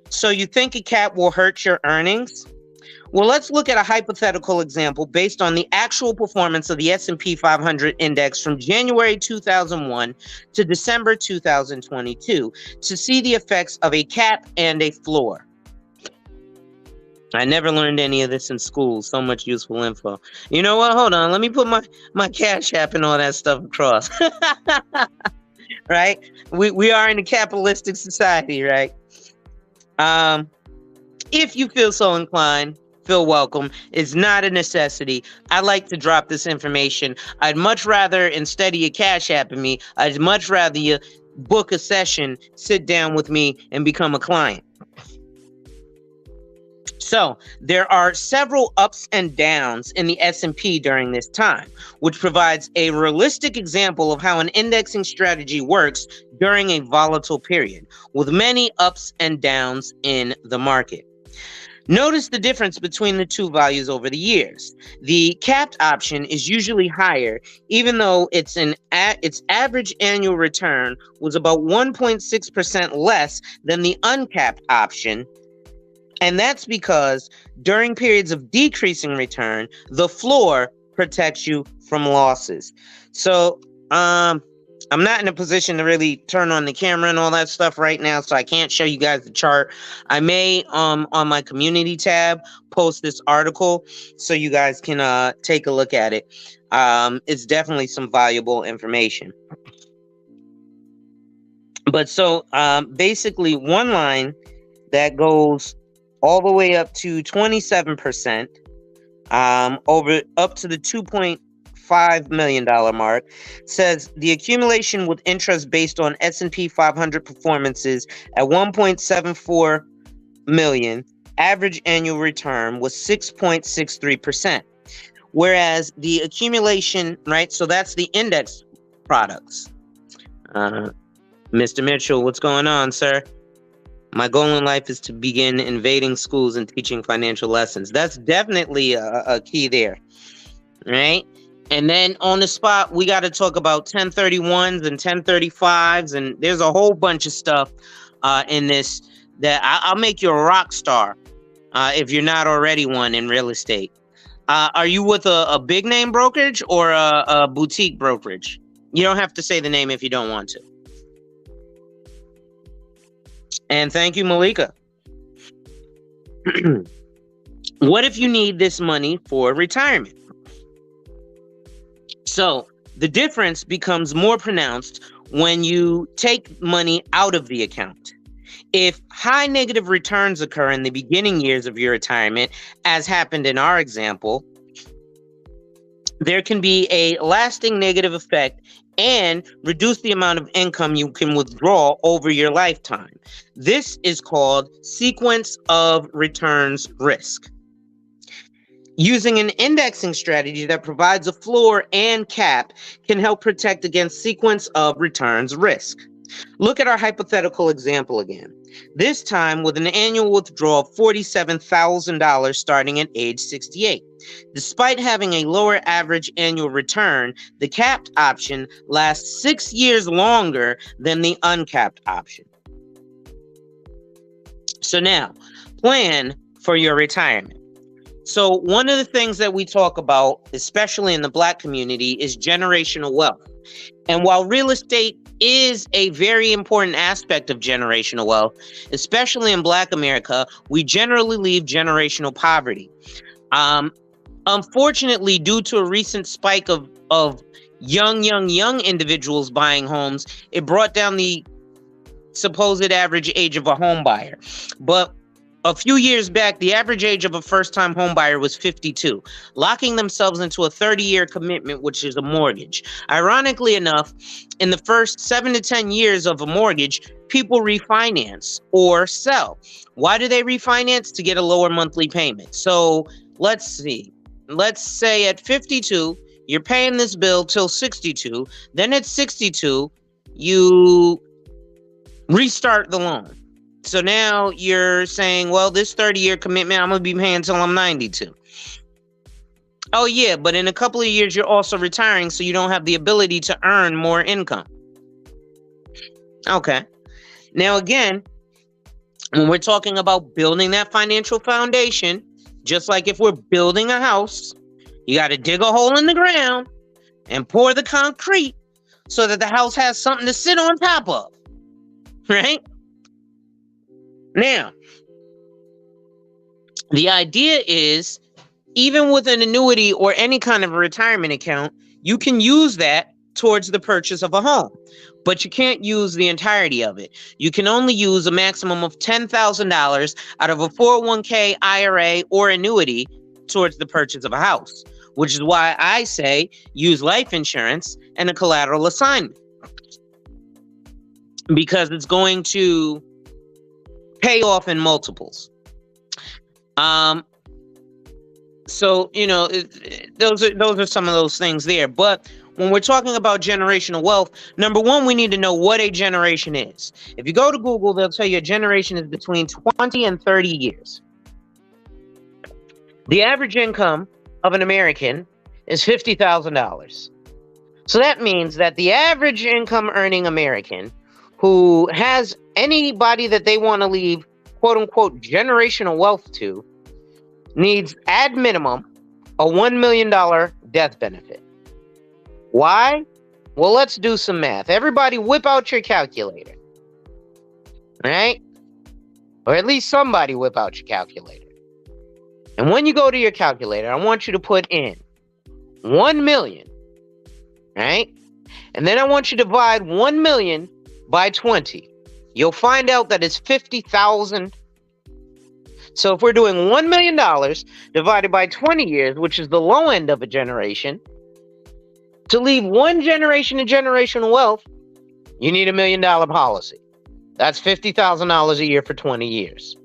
So you think a cap will hurt your earnings? Well, let's look at a hypothetical example based on the actual performance of the S&P 500 index from January 2001 to December 2022 to see the effects of a cap and a floor. I never learned any of this in school. So much useful info. You know what? Hold on. Let me put my cash app and all that stuff across. Right? We are in a capitalistic society, right? If you feel so inclined, feel welcome. It's not a necessity. I like to drop this information. I'd much rather, instead of you cash apping me, I'd much rather you book a session, sit down with me, and become a client. So there are several ups and downs in the S&P during this time, which provides a realistic example of how an indexing strategy works during a volatile period, with many ups and downs in the market. Notice the difference between the two values over the years. The capped option is usually higher, even though its average annual return was about 1.6% less than the uncapped option. And that's because during periods of decreasing return, the floor protects you from losses. So, I'm not in a position to really turn on the camera and all that stuff right now, so I can't show you guys the chart. I may, on my community tab, post this article so you guys can take a look at it. It's definitely some valuable information. But so, basically, one line that goes all the way up to 27%, over up to the $2.5 million mark, says the accumulation with interest based on S&P 500 performances at 1.74 million, average annual return was 6.63%. Whereas the accumulation, right, so that's the index products. Mr. Mitchell, what's going on, sir? My goal in life is to begin invading schools and teaching financial lessons. That's definitely a key there, right? And then on the spot, we got to talk about 1031s and 1035s, and there's a whole bunch of stuff in this that I'll make you a rock star if you're not already one in real estate. Are you with a big name brokerage or a boutique brokerage? You don't have to say the name if you don't want to. And thank you, Malika. What if you need this money for retirement? So the difference becomes more pronounced when you take money out of the account. If high negative returns occur in the beginning years of your retirement, as happened in our example, there can be a lasting negative effect and reduce the amount of income you can withdraw over your lifetime. This is called sequence of returns risk. Using an indexing strategy that provides a floor and cap can help protect against sequence of returns risk. Look at our hypothetical example again, this time with an annual withdrawal of $47,000 starting at age 68. Despite having a lower average annual return, the capped option lasts 6 years longer than the uncapped option. So now, plan for your retirement. So one of the things that we talk about, especially in the Black community, is generational wealth. And while real estate is a very important aspect of generational wealth, especially in Black America, we generally leave generational poverty. Unfortunately, due to a recent spike of young individuals buying homes, it brought down the supposed average age of a home buyer. But a few years back, the average age of a first-time home buyer was 52, locking themselves into a 30-year commitment, which is a mortgage. Ironically enough, in the first 7 to 10 years of a mortgage, people refinance or sell. Why do they refinance? To get a lower monthly payment. So let's see. Let's say at 52, you're paying this bill till 62. Then at 62, you restart the loan. So now you're saying, well, this 30-year commitment, I'm going to be paying until I'm 92. Oh, yeah, but in a couple of years, you're also retiring, so you don't have the ability to earn more income. Okay. Now, again, when we're talking about building that financial foundation, just like if we're building a house, you got to dig a hole in the ground and pour the concrete so that the house has something to sit on top of, right? Now, the idea is, even with an annuity or any kind of a retirement account, you can use that towards the purchase of a home, but you can't use the entirety of it. You can only use a maximum of $10,000 out of a 401k, IRA, or annuity towards the purchase of a house, which is why I say use life insurance and a collateral assignment, because it's going to pay off in multiples. So, those are some of those things there. But when we're talking about generational wealth, number one, we need to know what a generation is. If you go to Google, they'll tell you a generation is between 20 and 30 years. The average income of an American is $50,000. So that means that the average income earning American who has anybody that they want to leave, quote unquote, generational wealth to, needs at minimum a $1 million death benefit. Why? Well, let's do some math. Everybody whip out your calculator. Right? Or at least somebody whip out your calculator. And when you go to your calculator, I want you to put in 1 million. Right? And then I want you to divide 1 million by 20. You'll find out that it's 50,000. So if we're doing $1 million divided by 20 years, which is the low end of a generation, to leave one generation of generational wealth, you need $1 million policy. That's $50,000 a year for 20 years.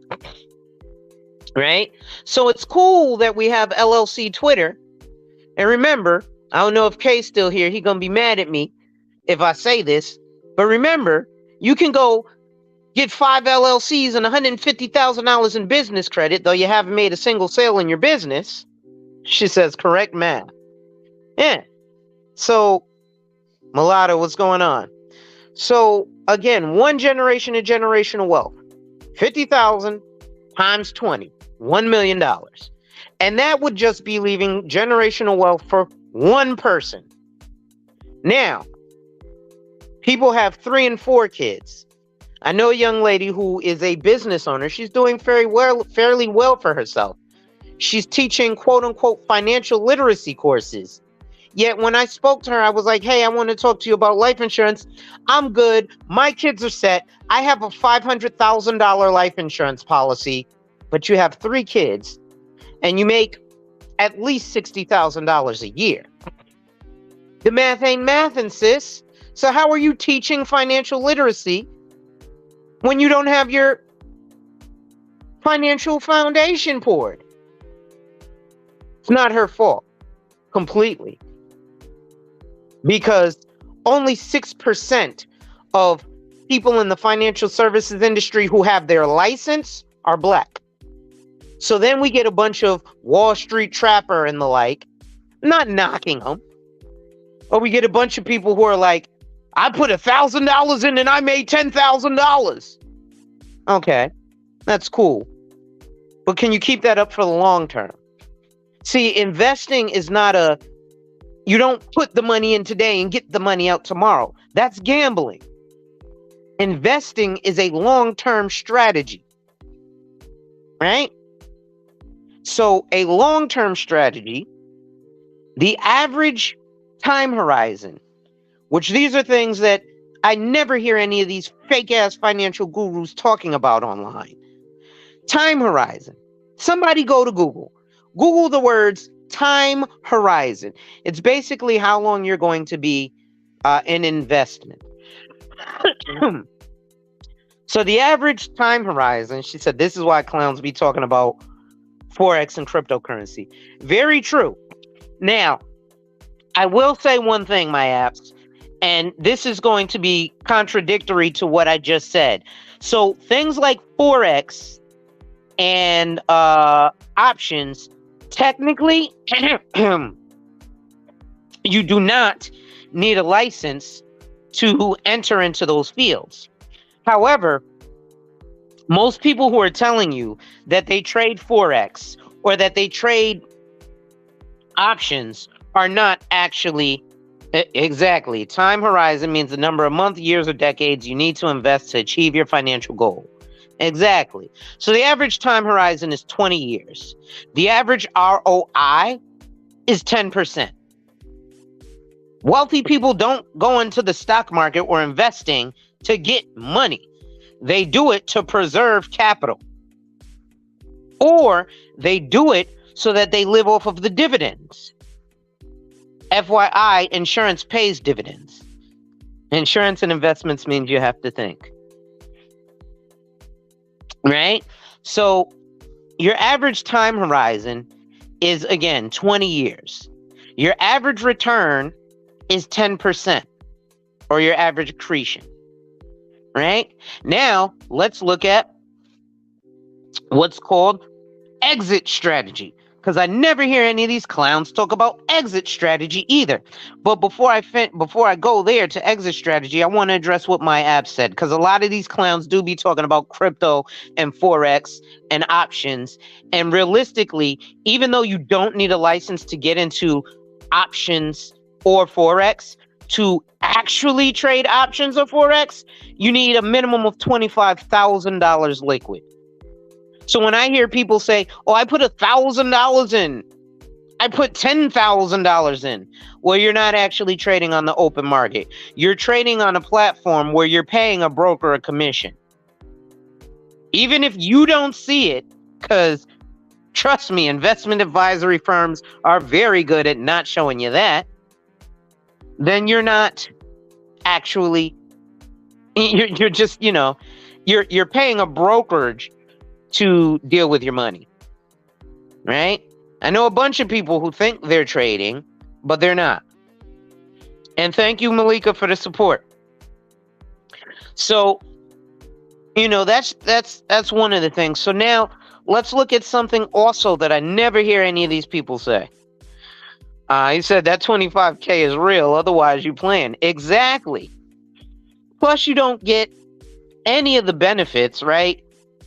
Right? So it's cool that we have LLC Twitter. And remember, I don't know if Kay's still here. He's going to be mad at me if I say this. But remember, you can go get 5 LLCs and $150,000 in business credit, though you haven't made a single sale in your business. She says, correct math. Yeah. So, Mulatto, what's going on? So, again, one generation of generational wealth. 50,000 times 20. $1 million. And that would just be leaving generational wealth for one person. Now, people have 3 and 4 kids. I know a young lady who is a business owner. She's doing fairly well for herself. She's teaching quote unquote financial literacy courses. Yet when I spoke to her, I was like, hey, I want to talk to you about life insurance. I'm good. My kids are set. I have a $500,000 life insurance policy, but you have 3 kids and you make at least $60,000 a year. The math ain't mathin', sis. So how are you teaching financial literacy when you don't have your financial foundation poured? It's not her fault completely, because only 6% of people in the financial services industry who have their license are black. So then we get a bunch of Wall Street trapper and the like, not knocking them, or we get a bunch of people who are like, I put $1,000 in and I made $10,000. Okay, that's cool. But can you keep that up for the long term? See, investing is not you don't put the money in today and get the money out tomorrow. That's gambling. Investing is a long-term strategy, right? So a long-term strategy, the average time horizon, which these are things that I never hear any of these fake-ass financial gurus talking about online. Time horizon. Somebody go to Google. Google the words time horizon. It's basically how long you're going to be in investment. So the average time horizon, she said, this is why clowns be talking about Forex and cryptocurrency. Very true. Now, I will say one thing, my apps, and this is going to be contradictory to what I just said. So things like Forex and options Technically, you do not need a license to enter into those fields. However, most people who are telling you that they trade Forex or that they trade options are not actually exactly. Time horizon means the number of months, years, or decades you need to invest to achieve your financial goal. Exactly. So the average time horizon is 20 years. The average ROI is 10%. Wealthy people don't go into the stock market or investing to get money. They do it to preserve capital. Or they do it so that they live off of the dividends. FYI, insurance pays dividends. Insurance and investments means you have to think. Right? So your average time horizon is, again, 20 years. Your average return is 10%, or your average accretion. Right? Now, let's look at what's called exit strategy, because I never hear any of these clowns talk about exit strategy either. But before I go there to exit strategy, I want to address what my app said, because a lot of these clowns do be talking about crypto and Forex and options. And realistically, even though you don't need a license to get into options or Forex, to actually trade options or Forex, you need a minimum of $25,000 liquid. So when I hear people say, oh, I put $1,000 in, I put $10,000 in, well, you're not actually trading on the open market. You're trading on a platform where you're paying a broker a commission. Even if you don't see it, because trust me, investment advisory firms are very good at not showing you that, then you're not actually, you're just, you're paying a brokerage to deal with your money, right? I know a bunch of people who think they're trading, but they're not. And thank you, Malika, for the support. So, that's one of the things. So now let's look at something also that I never hear any of these people say. He said that 25K is real, otherwise you plan. Exactly. Plus, you don't get any of the benefits, right?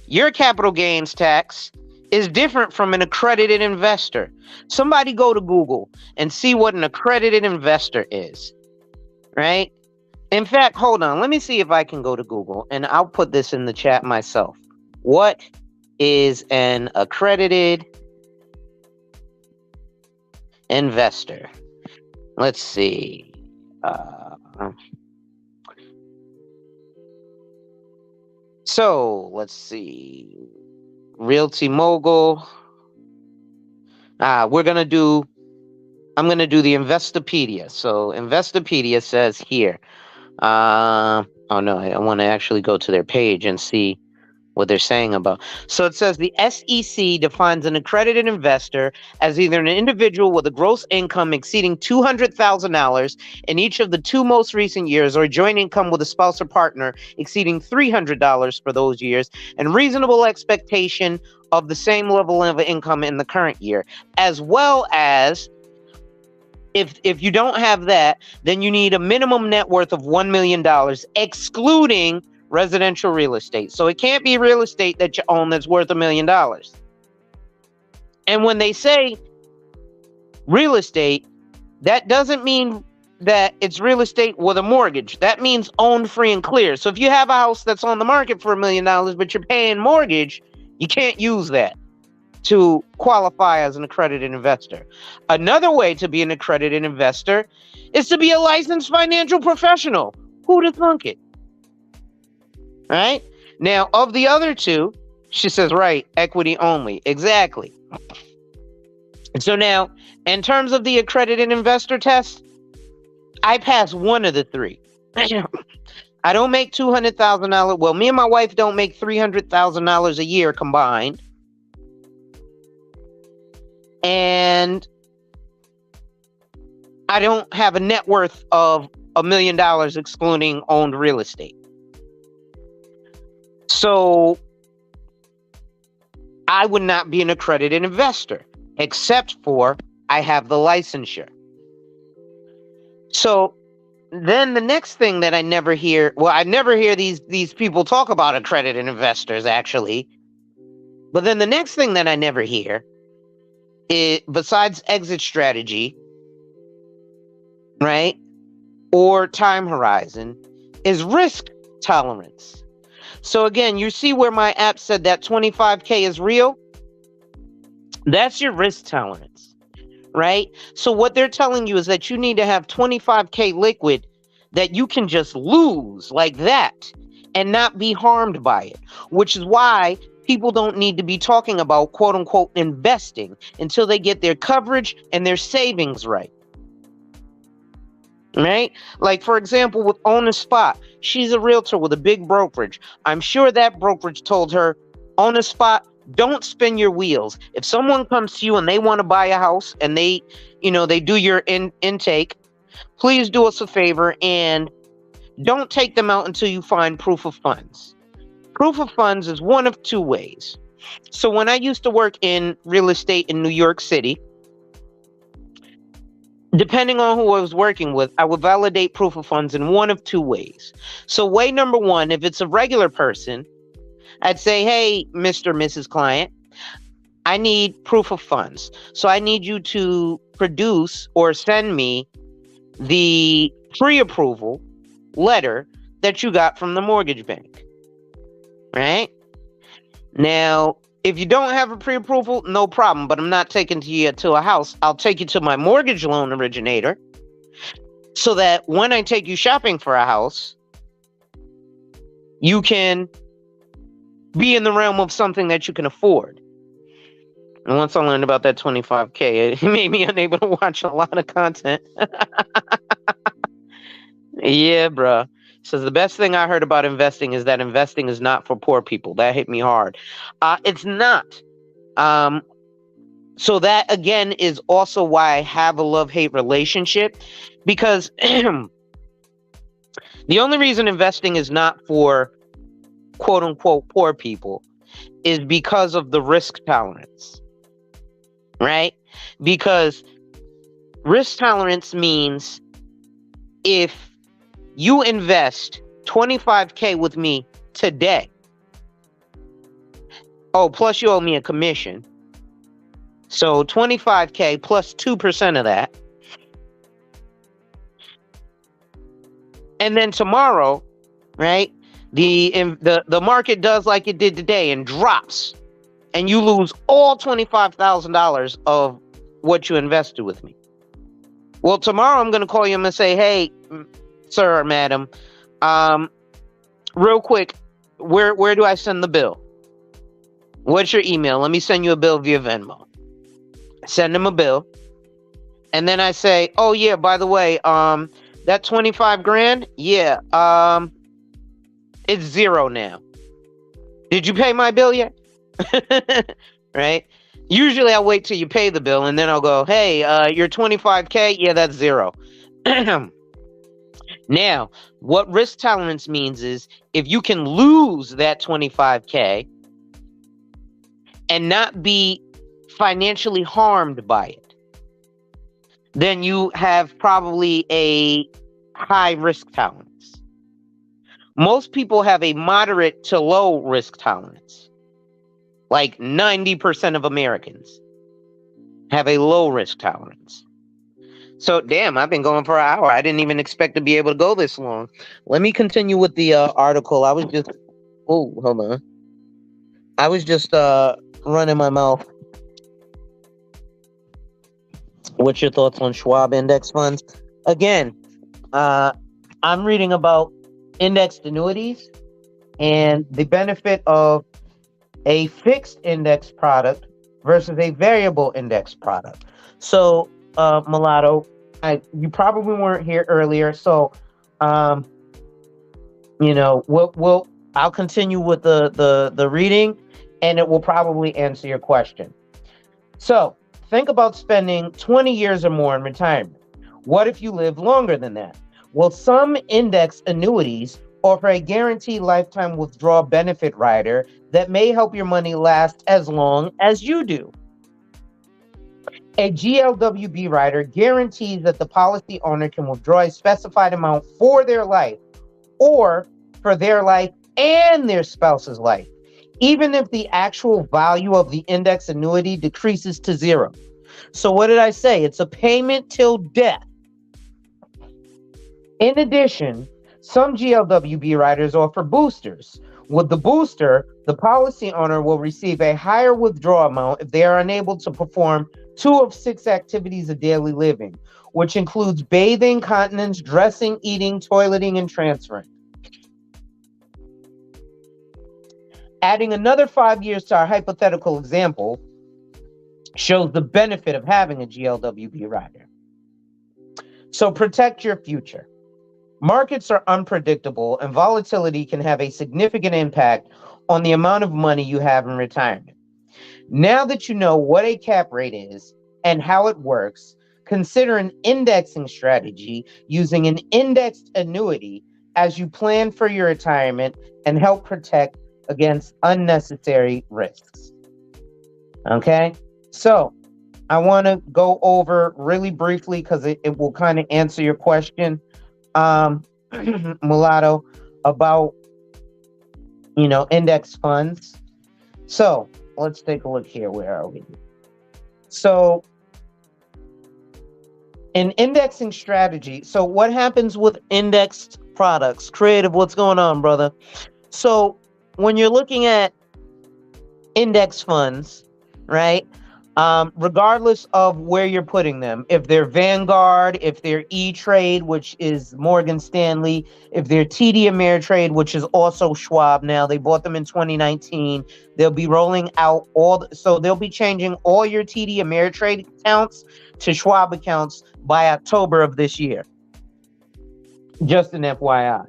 Your capital gains tax is different from an accredited investor. Somebody go to Google and see what an accredited investor is, right? In fact, hold on. Let me see if I can go to Google, and I'll put this in the chat myself. What is an accredited investor? Let's see. So let's see. Realty Mogul. I'm going to do the Investopedia. So Investopedia says here. Oh no, I want to actually go to their page and see what they're saying about. So it says the SEC defines an accredited investor as either an individual with a gross income exceeding $200,000 in each of the 2 most recent years, or joint income with a spouse or partner exceeding $300 for those years, and reasonable expectation of the same level of income in the current year, as well as if you don't have that, then you need a minimum net worth of $1 million, excluding residential real estate. So it can't be real estate that you own that's worth $1 million. And when they say real estate, that doesn't mean that it's real estate with a mortgage. That means owned free and clear. So if you have a house that's on the market for $1 million, but you're paying mortgage, you can't use that to qualify as an accredited investor. Another way to be an accredited investor is to be a licensed financial professional. Who'd have thunk it? Right? Now, of the other two, she says, right, equity only. Exactly. So now, in terms of the accredited investor test, I pass one of the three. I don't make $200,000. Well, me and my wife don't make $300,000 a year combined. And I don't have a net worth of $1 million excluding owned real estate. So I would not be an accredited investor. except for I have the licensure. So then the next thing that I never hear, well, I never hear these people talk about accredited investors actually. But then the next thing that I never hear is, besides exit strategy, right, or time horizon, is risk tolerance. So again, you see where my app said that 25K is real? That's your risk tolerance, right? So what they're telling you is that you need to have 25K liquid that you can just lose like that and not be harmed by it, which is why people don't need to be talking about quote unquote investing until they get their coverage and their savings right. Right? Like, for example, with On the Spot, she's a realtor with a big brokerage. I'm sure that brokerage told her, on the spot, don't spin your wheels. If someone comes to you and they want to buy a house and they do your intake, please do us a favor and don't take them out until you find proof of funds. Proof of funds is one of two ways. So when I used to work in real estate in New York City, depending on who I was working with, I would validate proof of funds in one of two ways. So way number one, if it's a regular person, I'd say, hey, Mr. Mrs. Client, I need proof of funds. So I need you to produce or send me the pre-approval letter that you got from the mortgage bank. Right? Now, if you don't have a pre-approval, no problem, but I'm not taking you to a house. I'll take you to my mortgage loan originator so that when I take you shopping for a house, you can be in the realm of something that you can afford. And once I learned about that 25K, it made me unable to watch a lot of content. Yeah, bruh. Says the best thing I heard about investing is that investing is not for poor people. That hit me hard. It's not. So that again is also why I have a love-hate relationship, because the only reason investing is not for quote unquote poor people is because of the risk tolerance, right? Because risk tolerance means if you invest 25K with me today, oh, plus you owe me a commission. So 25K plus 2% of that. And then tomorrow, right, the market does like it did today and drops. And you lose all $25,000 of what you invested with me. Well, tomorrow I'm going to call you and say, hey, sir or madam, real quick, where do I send the bill? What's your email? Let me send you a bill via Venmo. Send them a bill. And then I say, oh yeah, by the way, that 25 grand, yeah, it's zero now. Did you pay my bill yet? Right? Usually I'll wait till you pay the bill and then I'll go, hey, your 25K, yeah, that's zero. Now, what risk tolerance means is if you can lose that 25K and not be financially harmed by it, then you have probably a high risk tolerance. Most people have a moderate to low risk tolerance. Like 90% of Americans have a low risk tolerance. So, damn, I've been going for an hour. I didn't even expect to be able to go this long. Let me continue with the article. I was just... Oh, hold on. I was just running my mouth. What's your thoughts on Schwab index funds? Again, I'm reading about indexed annuities and the benefit of a fixed index product versus a variable index product. So, Mulatto, you probably weren't here earlier, so I'll continue with the reading, and it will probably answer your question. So, think about spending 20 years or more in retirement. What if you live longer than that? Well, some index annuities offer a guaranteed lifetime withdrawal benefit rider that may help your money last as long as you do. A GLWB rider guarantees that the policy owner can withdraw a specified amount for their life or for their life and their spouse's life, even if the actual value of the index annuity decreases to zero. So what did I say? It's a payment till death. In addition, some GLWB riders offer boosters. With the booster, the policy owner will receive a higher withdrawal amount if they are unable to perform 2 of 6 activities of daily living, which includes bathing, continence, dressing, eating, toileting, and transferring. Adding another 5 years to our hypothetical example shows the benefit of having a GLWB rider. So protect your future. Markets are unpredictable, and volatility can have a significant impact on the amount of money you have in retirement. Now that you know what a cap rate is and how it works, consider an indexing strategy using an indexed annuity as you plan for your retirement and help protect against unnecessary risks. Okay, so I want to go over really briefly because it will kind of answer your question, Mulatto, about index funds. So let's take a look here. Where are we? So an indexing strategy. So what happens with indexed products? Creative, what's going on, brother? So when you're looking at index funds, right? Regardless of where you're putting them, if they're Vanguard, if they're E-Trade, which is Morgan Stanley, if they're TD Ameritrade, which is also Schwab now, they bought them in 2019. They'll be rolling out so they'll be changing all your TD Ameritrade accounts to Schwab accounts by October of this year. Just an FYI.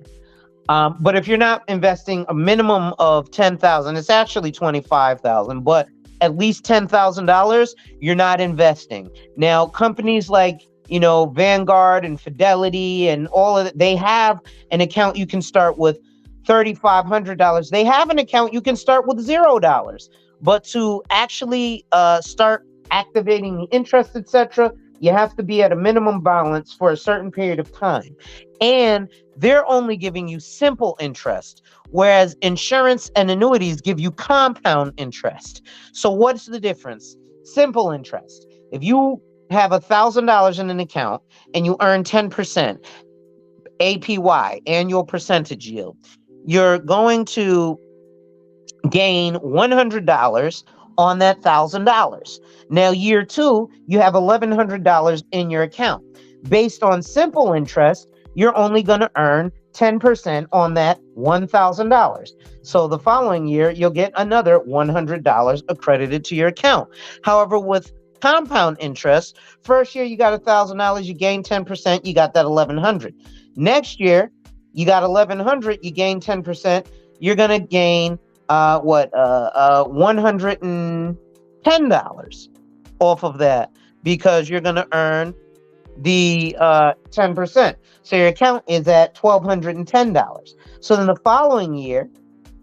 But if you're not investing a minimum of $10,000, it's actually $25,000, but at least $10,000, you're not investing. Now, companies like, Vanguard and Fidelity and all of it, they have an account you can start with $3,500. They have an account you can start with $0. But to actually start activating the interest, etc., you have to be at a minimum balance for a certain period of time. And they're only giving you simple interest, whereas insurance and annuities give you compound interest. So what's the difference? Simple interest. If you have $1,000 in an account and you earn 10% APY, annual percentage yield, you're going to gain $100 on that $1,000. Now, year 2, you have $1,100 in your account. Based on simple interest, you're only going to earn 10% on that $1,000. So the following year, you'll get another $100 accredited to your account. However, with compound interest, first year you got $1,000, you gain 10%, you got that $1,100. Next year, you got $1,100, you gain 10%, you're going to gain $110 off of that because you're going to earn the 10%. So your account is at $1,210. So then the following year,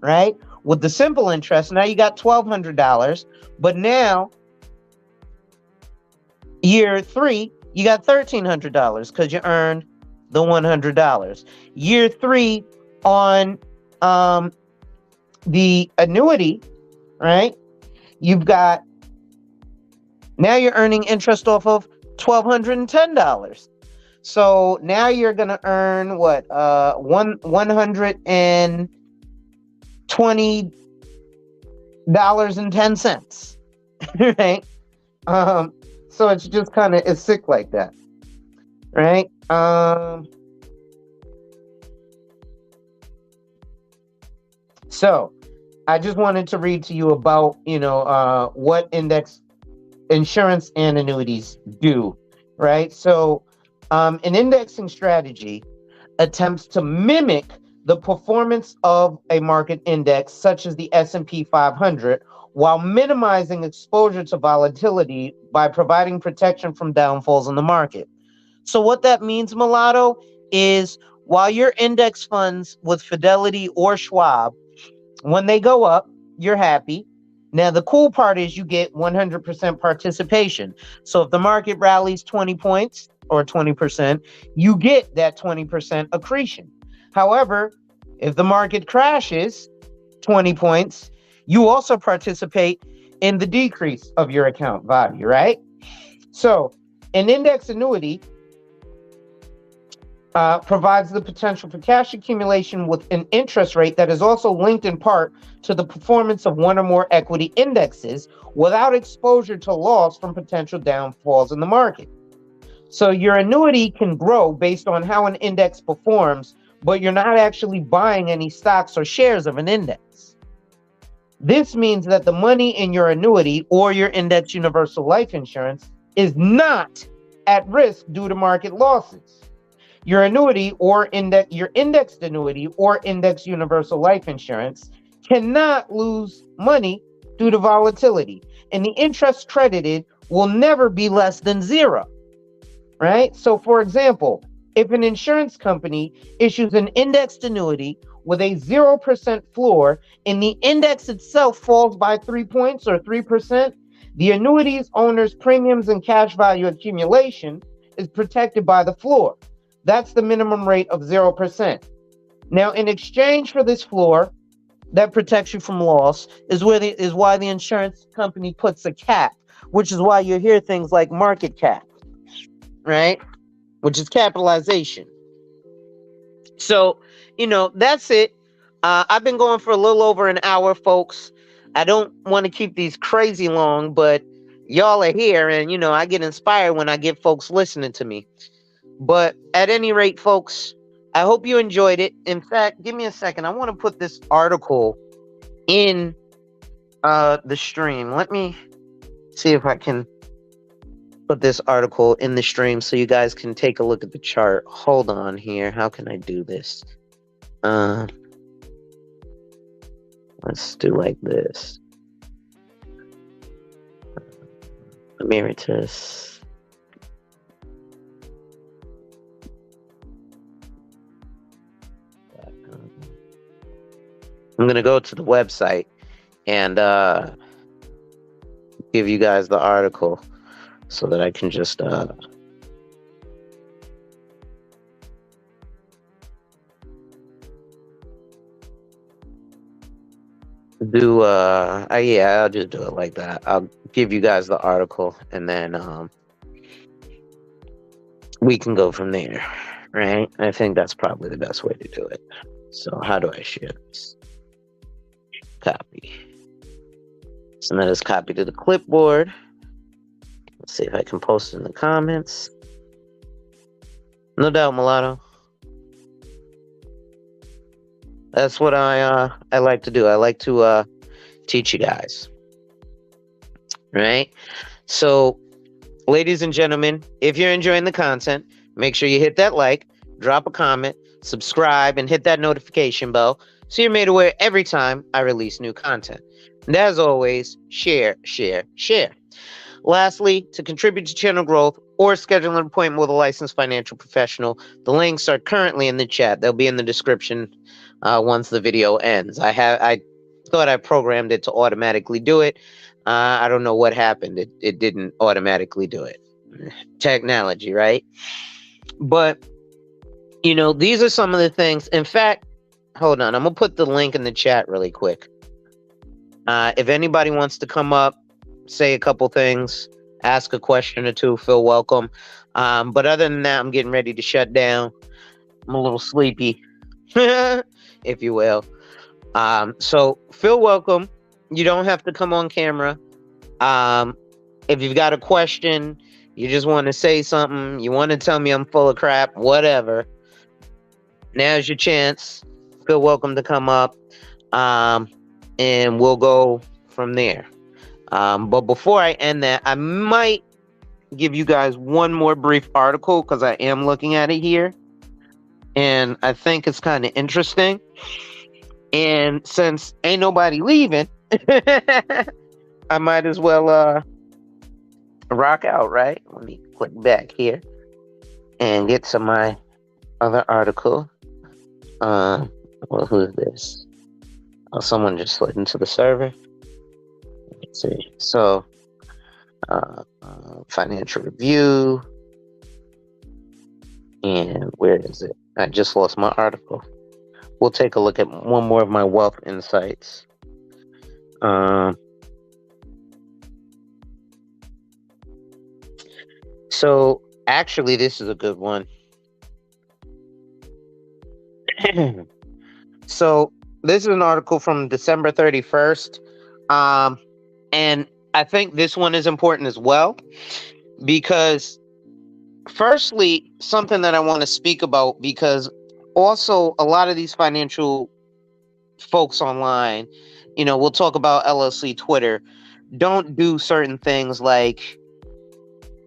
right, with the simple interest, now you got $1,200, but now year 3, you got $1,300 because you earned the $100. Year 3 on the annuity, right? Now you're earning interest off of $1,210. So now you're gonna earn what? $120.10, right? So it's just it's sick like that, right? So I just wanted to read to you about, what index insurance and annuities do, right? So an indexing strategy attempts to mimic the performance of a market index, such as the S&P 500, while minimizing exposure to volatility by providing protection from downfalls in the market. So what that means, Mulatto, is while your index funds with Fidelity or Schwab, when they go up, you're happy. Now, the cool part is you get 100% participation. So if the market rallies 20 points or 20%, you get that 20% accretion. However, if the market crashes 20 points, you also participate in the decrease of your account value, right? So an index annuity provides the potential for cash accumulation with an interest rate that is also linked in part to the performance of one or more equity indexes without exposure to loss from potential downfalls in the market. So your annuity can grow based on how an index performs, but you're not actually buying any stocks or shares of an index. This means that the money in your annuity or your index universal life insurance is not at risk due to market losses. Your annuity or your indexed annuity or index universal life insurance cannot lose money due to volatility, and the interest credited will never be less than zero, right? So, for example, if an insurance company issues an indexed annuity with a 0% floor and the index itself falls by 3 points or 3%, the annuity's owner's premiums and cash value accumulation is protected by the floor. That's the minimum rate of 0%. Now, in exchange for this floor that protects you from loss is why the insurance company puts a cap, which is why you hear things like market cap, right? Which is capitalization. So, that's it. I've been going for a little over an hour, folks. I don't want to keep these crazy long, but y'all are here, and I get inspired when I get folks listening to me. But at any rate, folks, I hope you enjoyed it. In fact, give me a second. I want to put this article in the stream. Let me see if I can put this article in the stream so you guys can take a look at the chart. Hold on here. How can I do this? Let's do like this. Emeritus. I'm going to go to the website and give you guys the article so that I can just do yeah, I'll just do it like that. I'll give you guys the article and then we can go from there, right? I think that's probably the best way to do it. So how do I share this? Copy. Send that as copy to the clipboard. Let's see if I can post it in the comments. No doubt, Mulatto. That's what I like to do. I like to teach you guys. Right? So, ladies and gentlemen, if you're enjoying the content, make sure you hit that like, drop a comment, subscribe, and hit that notification bell so you're made aware every time I release new content. And as always, share, share, share. Lastly, to contribute to channel growth or schedule an appointment with a licensed financial professional, the links are currently in the chat. They'll be in the description once the video ends. I thought I programmed it to automatically do it. I don't know what happened. It didn't automatically do it. Technology, right? But, these are some of the things. In fact, hold on. I'm going to put the link in the chat really quick. If anybody wants to come up, say a couple things, ask a question or two, feel welcome. But other than that, I'm getting ready to shut down. I'm a little sleepy, if you will. So feel welcome. You don't have to come on camera. If you've got a question, you just want to say something, you want to tell me I'm full of crap, whatever, now's your chance. Feel welcome to come up. And we'll go from there. But before I end that, I might give you guys one more brief article because I am looking at it here. And I think it's kind of interesting. And since ain't nobody leaving, I might as well rock out, right? Let me click back here and get to my other article. Well, who is this? Oh, someone just slid into the server. Let's see. So, financial review. And where is it? I just lost my article. We'll take a look at one more of my wealth insights. So actually, this is a good one. So this is an article from December 31st. And I think this one is important as well because, firstly, something that I want to speak about, because also a lot of these financial folks online, we'll talk about LLC Twitter, don't do certain things like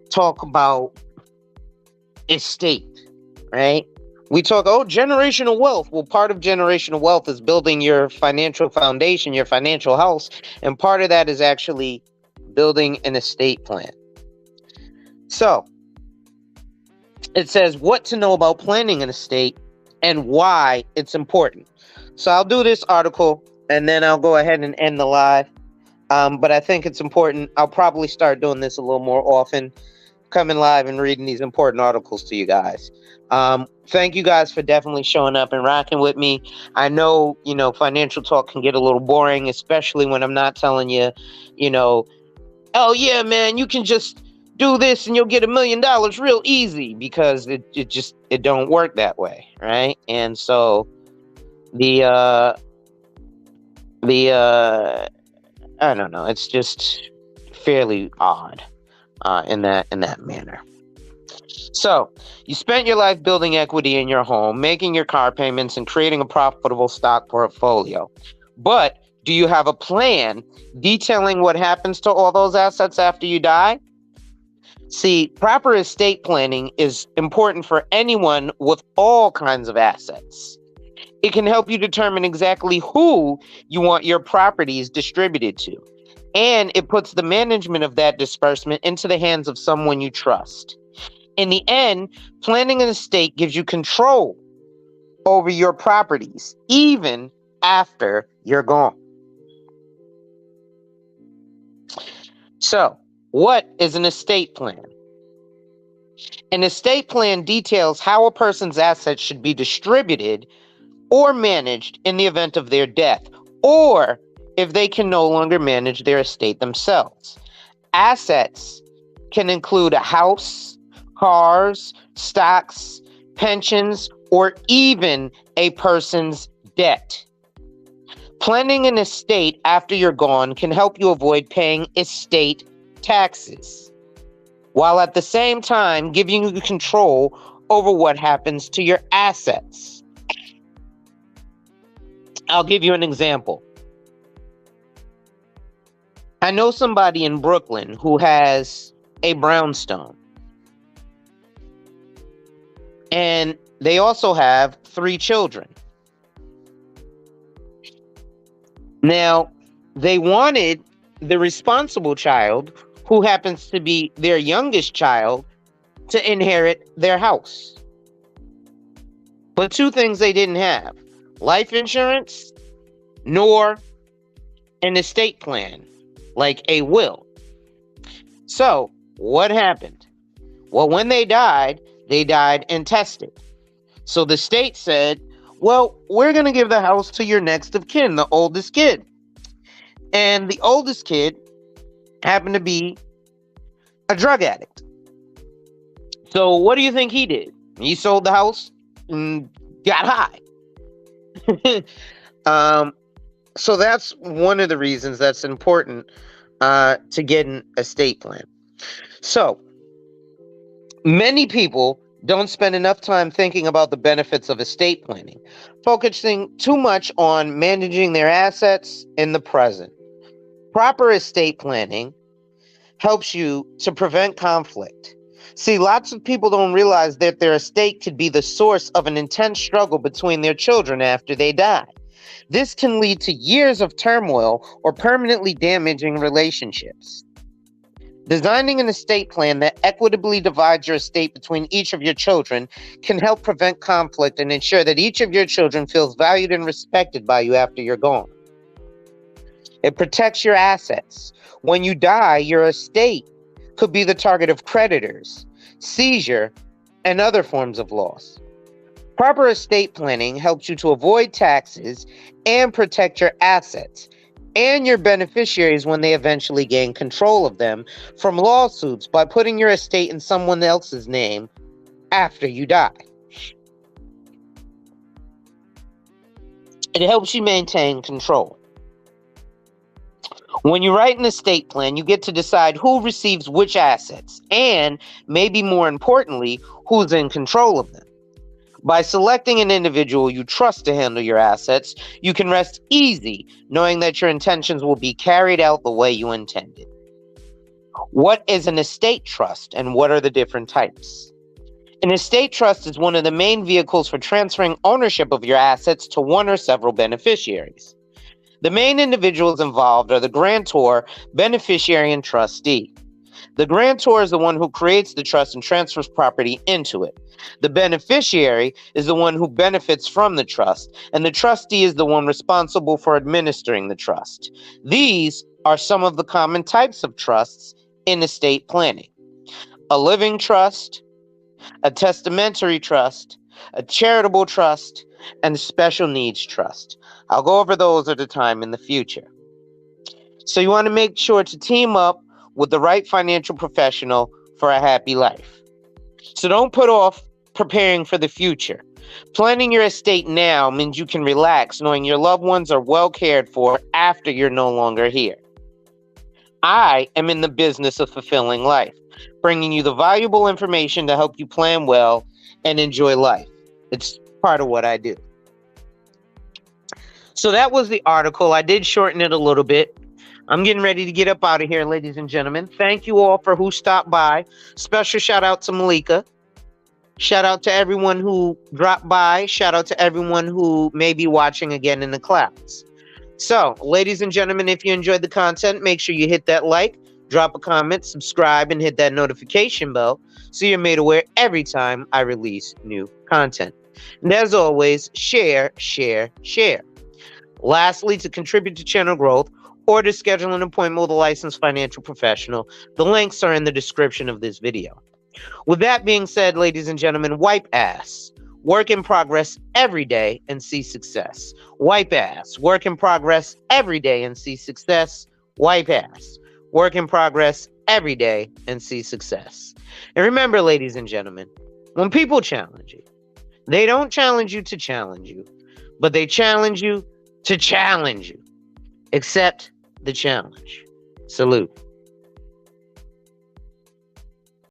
talk about estate, right? We talk, generational wealth. Well, part of generational wealth is building your financial foundation, your financial house. And part of that is actually building an estate plan. So it says what to know about planning an estate and why it's important. So I'll do this article and then I'll go ahead and end the live. But I think it's important. I'll probably start doing this a little more often, coming live and reading these important articles to you guys. Thank you guys for definitely showing up and rocking with me. I know, financial talk can get a little boring, especially when I'm not telling you, oh yeah, man, you can just do this and you'll get $1 million real easy, because it don't work that way, right? And so I don't know, it's just fairly odd in that manner. So you spent your life building equity in your home, making your car payments, and creating a profitable stock portfolio. But do you have a plan detailing what happens to all those assets after you die? See, proper estate planning is important for anyone with all kinds of assets. It can help you determine exactly who you want your properties distributed to. And it puts the management of that disbursement into the hands of someone you trust. In the end, planning an estate gives you control over your properties, even after you're gone. So, what is an estate plan? An estate plan details how a person's assets should be distributed or managed in the event of their death, or if they can no longer manage their estate themselves. Assets can include a house, cars, stocks, pensions, or even a person's debt. Planning an estate after you're gone can help you avoid paying estate taxes, while at the same time giving you control over what happens to your assets. I'll give you an example. I know somebody in Brooklyn who has a brownstone. And they also have 3 children. Now, they wanted the responsible child, who happens to be their youngest child, to inherit their house. But 2 things they didn't have: life insurance, nor an estate plan, like a will. So, what happened? Well, when they died intestate. So the state said, well, we're going to give the house to your next of kin, the oldest kid. And the oldest kid happened to be a drug addict. So what do you think he did? He sold the house and got high. So that's one of the reasons that's important to get an estate plan. So many people don't spend enough time thinking about the benefits of estate planning, focusing too much on managing their assets in the present. Proper estate planning helps you to prevent conflict. See, lots of people don't realize that their estate could be the source of an intense struggle between their children after they die. This can lead to years of turmoil or permanently damaging relationships. Designing an estate plan that equitably divides your estate between each of your children can help prevent conflict and ensure that each of your children feels valued and respected by you after you're gone. It protects your assets. When you die, your estate could be the target of creditors, seizure, and other forms of loss. Proper estate planning helps you to avoid taxes and protect your assets and your beneficiaries when they eventually gain control of them from lawsuits by putting your estate in someone else's name after you die. It helps you maintain control. When you write an estate plan, you get to decide who receives which assets and, maybe more importantly, who's in control of them. By selecting an individual you trust to handle your assets, you can rest easy knowing that your intentions will be carried out the way you intended. What is an estate trust and what are the different types? An estate trust is one of the main vehicles for transferring ownership of your assets to one or several beneficiaries. The main individuals involved are the grantor, beneficiary, and trustee. The grantor is the one who creates the trust and transfers property into it. The beneficiary is the one who benefits from the trust, and the trustee is the one responsible for administering the trust. These are some of the common types of trusts in estate planning: a living trust, a testamentary trust, a charitable trust, and a special needs trust. I'll go over those at a time in the future. So you want to make sure to team up with the right financial professional for a happy life. So don't put off preparing for the future. Planning your estate now means you can relax knowing your loved ones are well cared for after you're no longer here. I am in the business of fulfilling life, bringing you the valuable information to help you plan well and enjoy life. It's part of what I do. So that was the article. I did shorten it a little bit. I'm getting ready to get up out of here, ladies and gentlemen. Thank you all for who stopped by. Special shout out to Malika. Shout out to everyone who dropped by. Shout out to everyone who may be watching again in the clouds. So, ladies and gentlemen, if you enjoyed the content, make sure you hit that like, drop a comment, subscribe, and hit that notification bell so you're made aware every time I release new content. And as always, share, share, share. Lastly, to contribute to channel growth or to schedule an appointment with a licensed financial professional, the links are in the description of this video. With that being said, ladies and gentlemen, wipe ass. Work in progress every day and see success. Wipe ass. Work in progress every day and see success. Wipe ass. Work in progress every day and see success. And remember, ladies and gentlemen, when people challenge you, they don't challenge you to challenge you, but they challenge you to challenge you. Accept the challenge. Salute.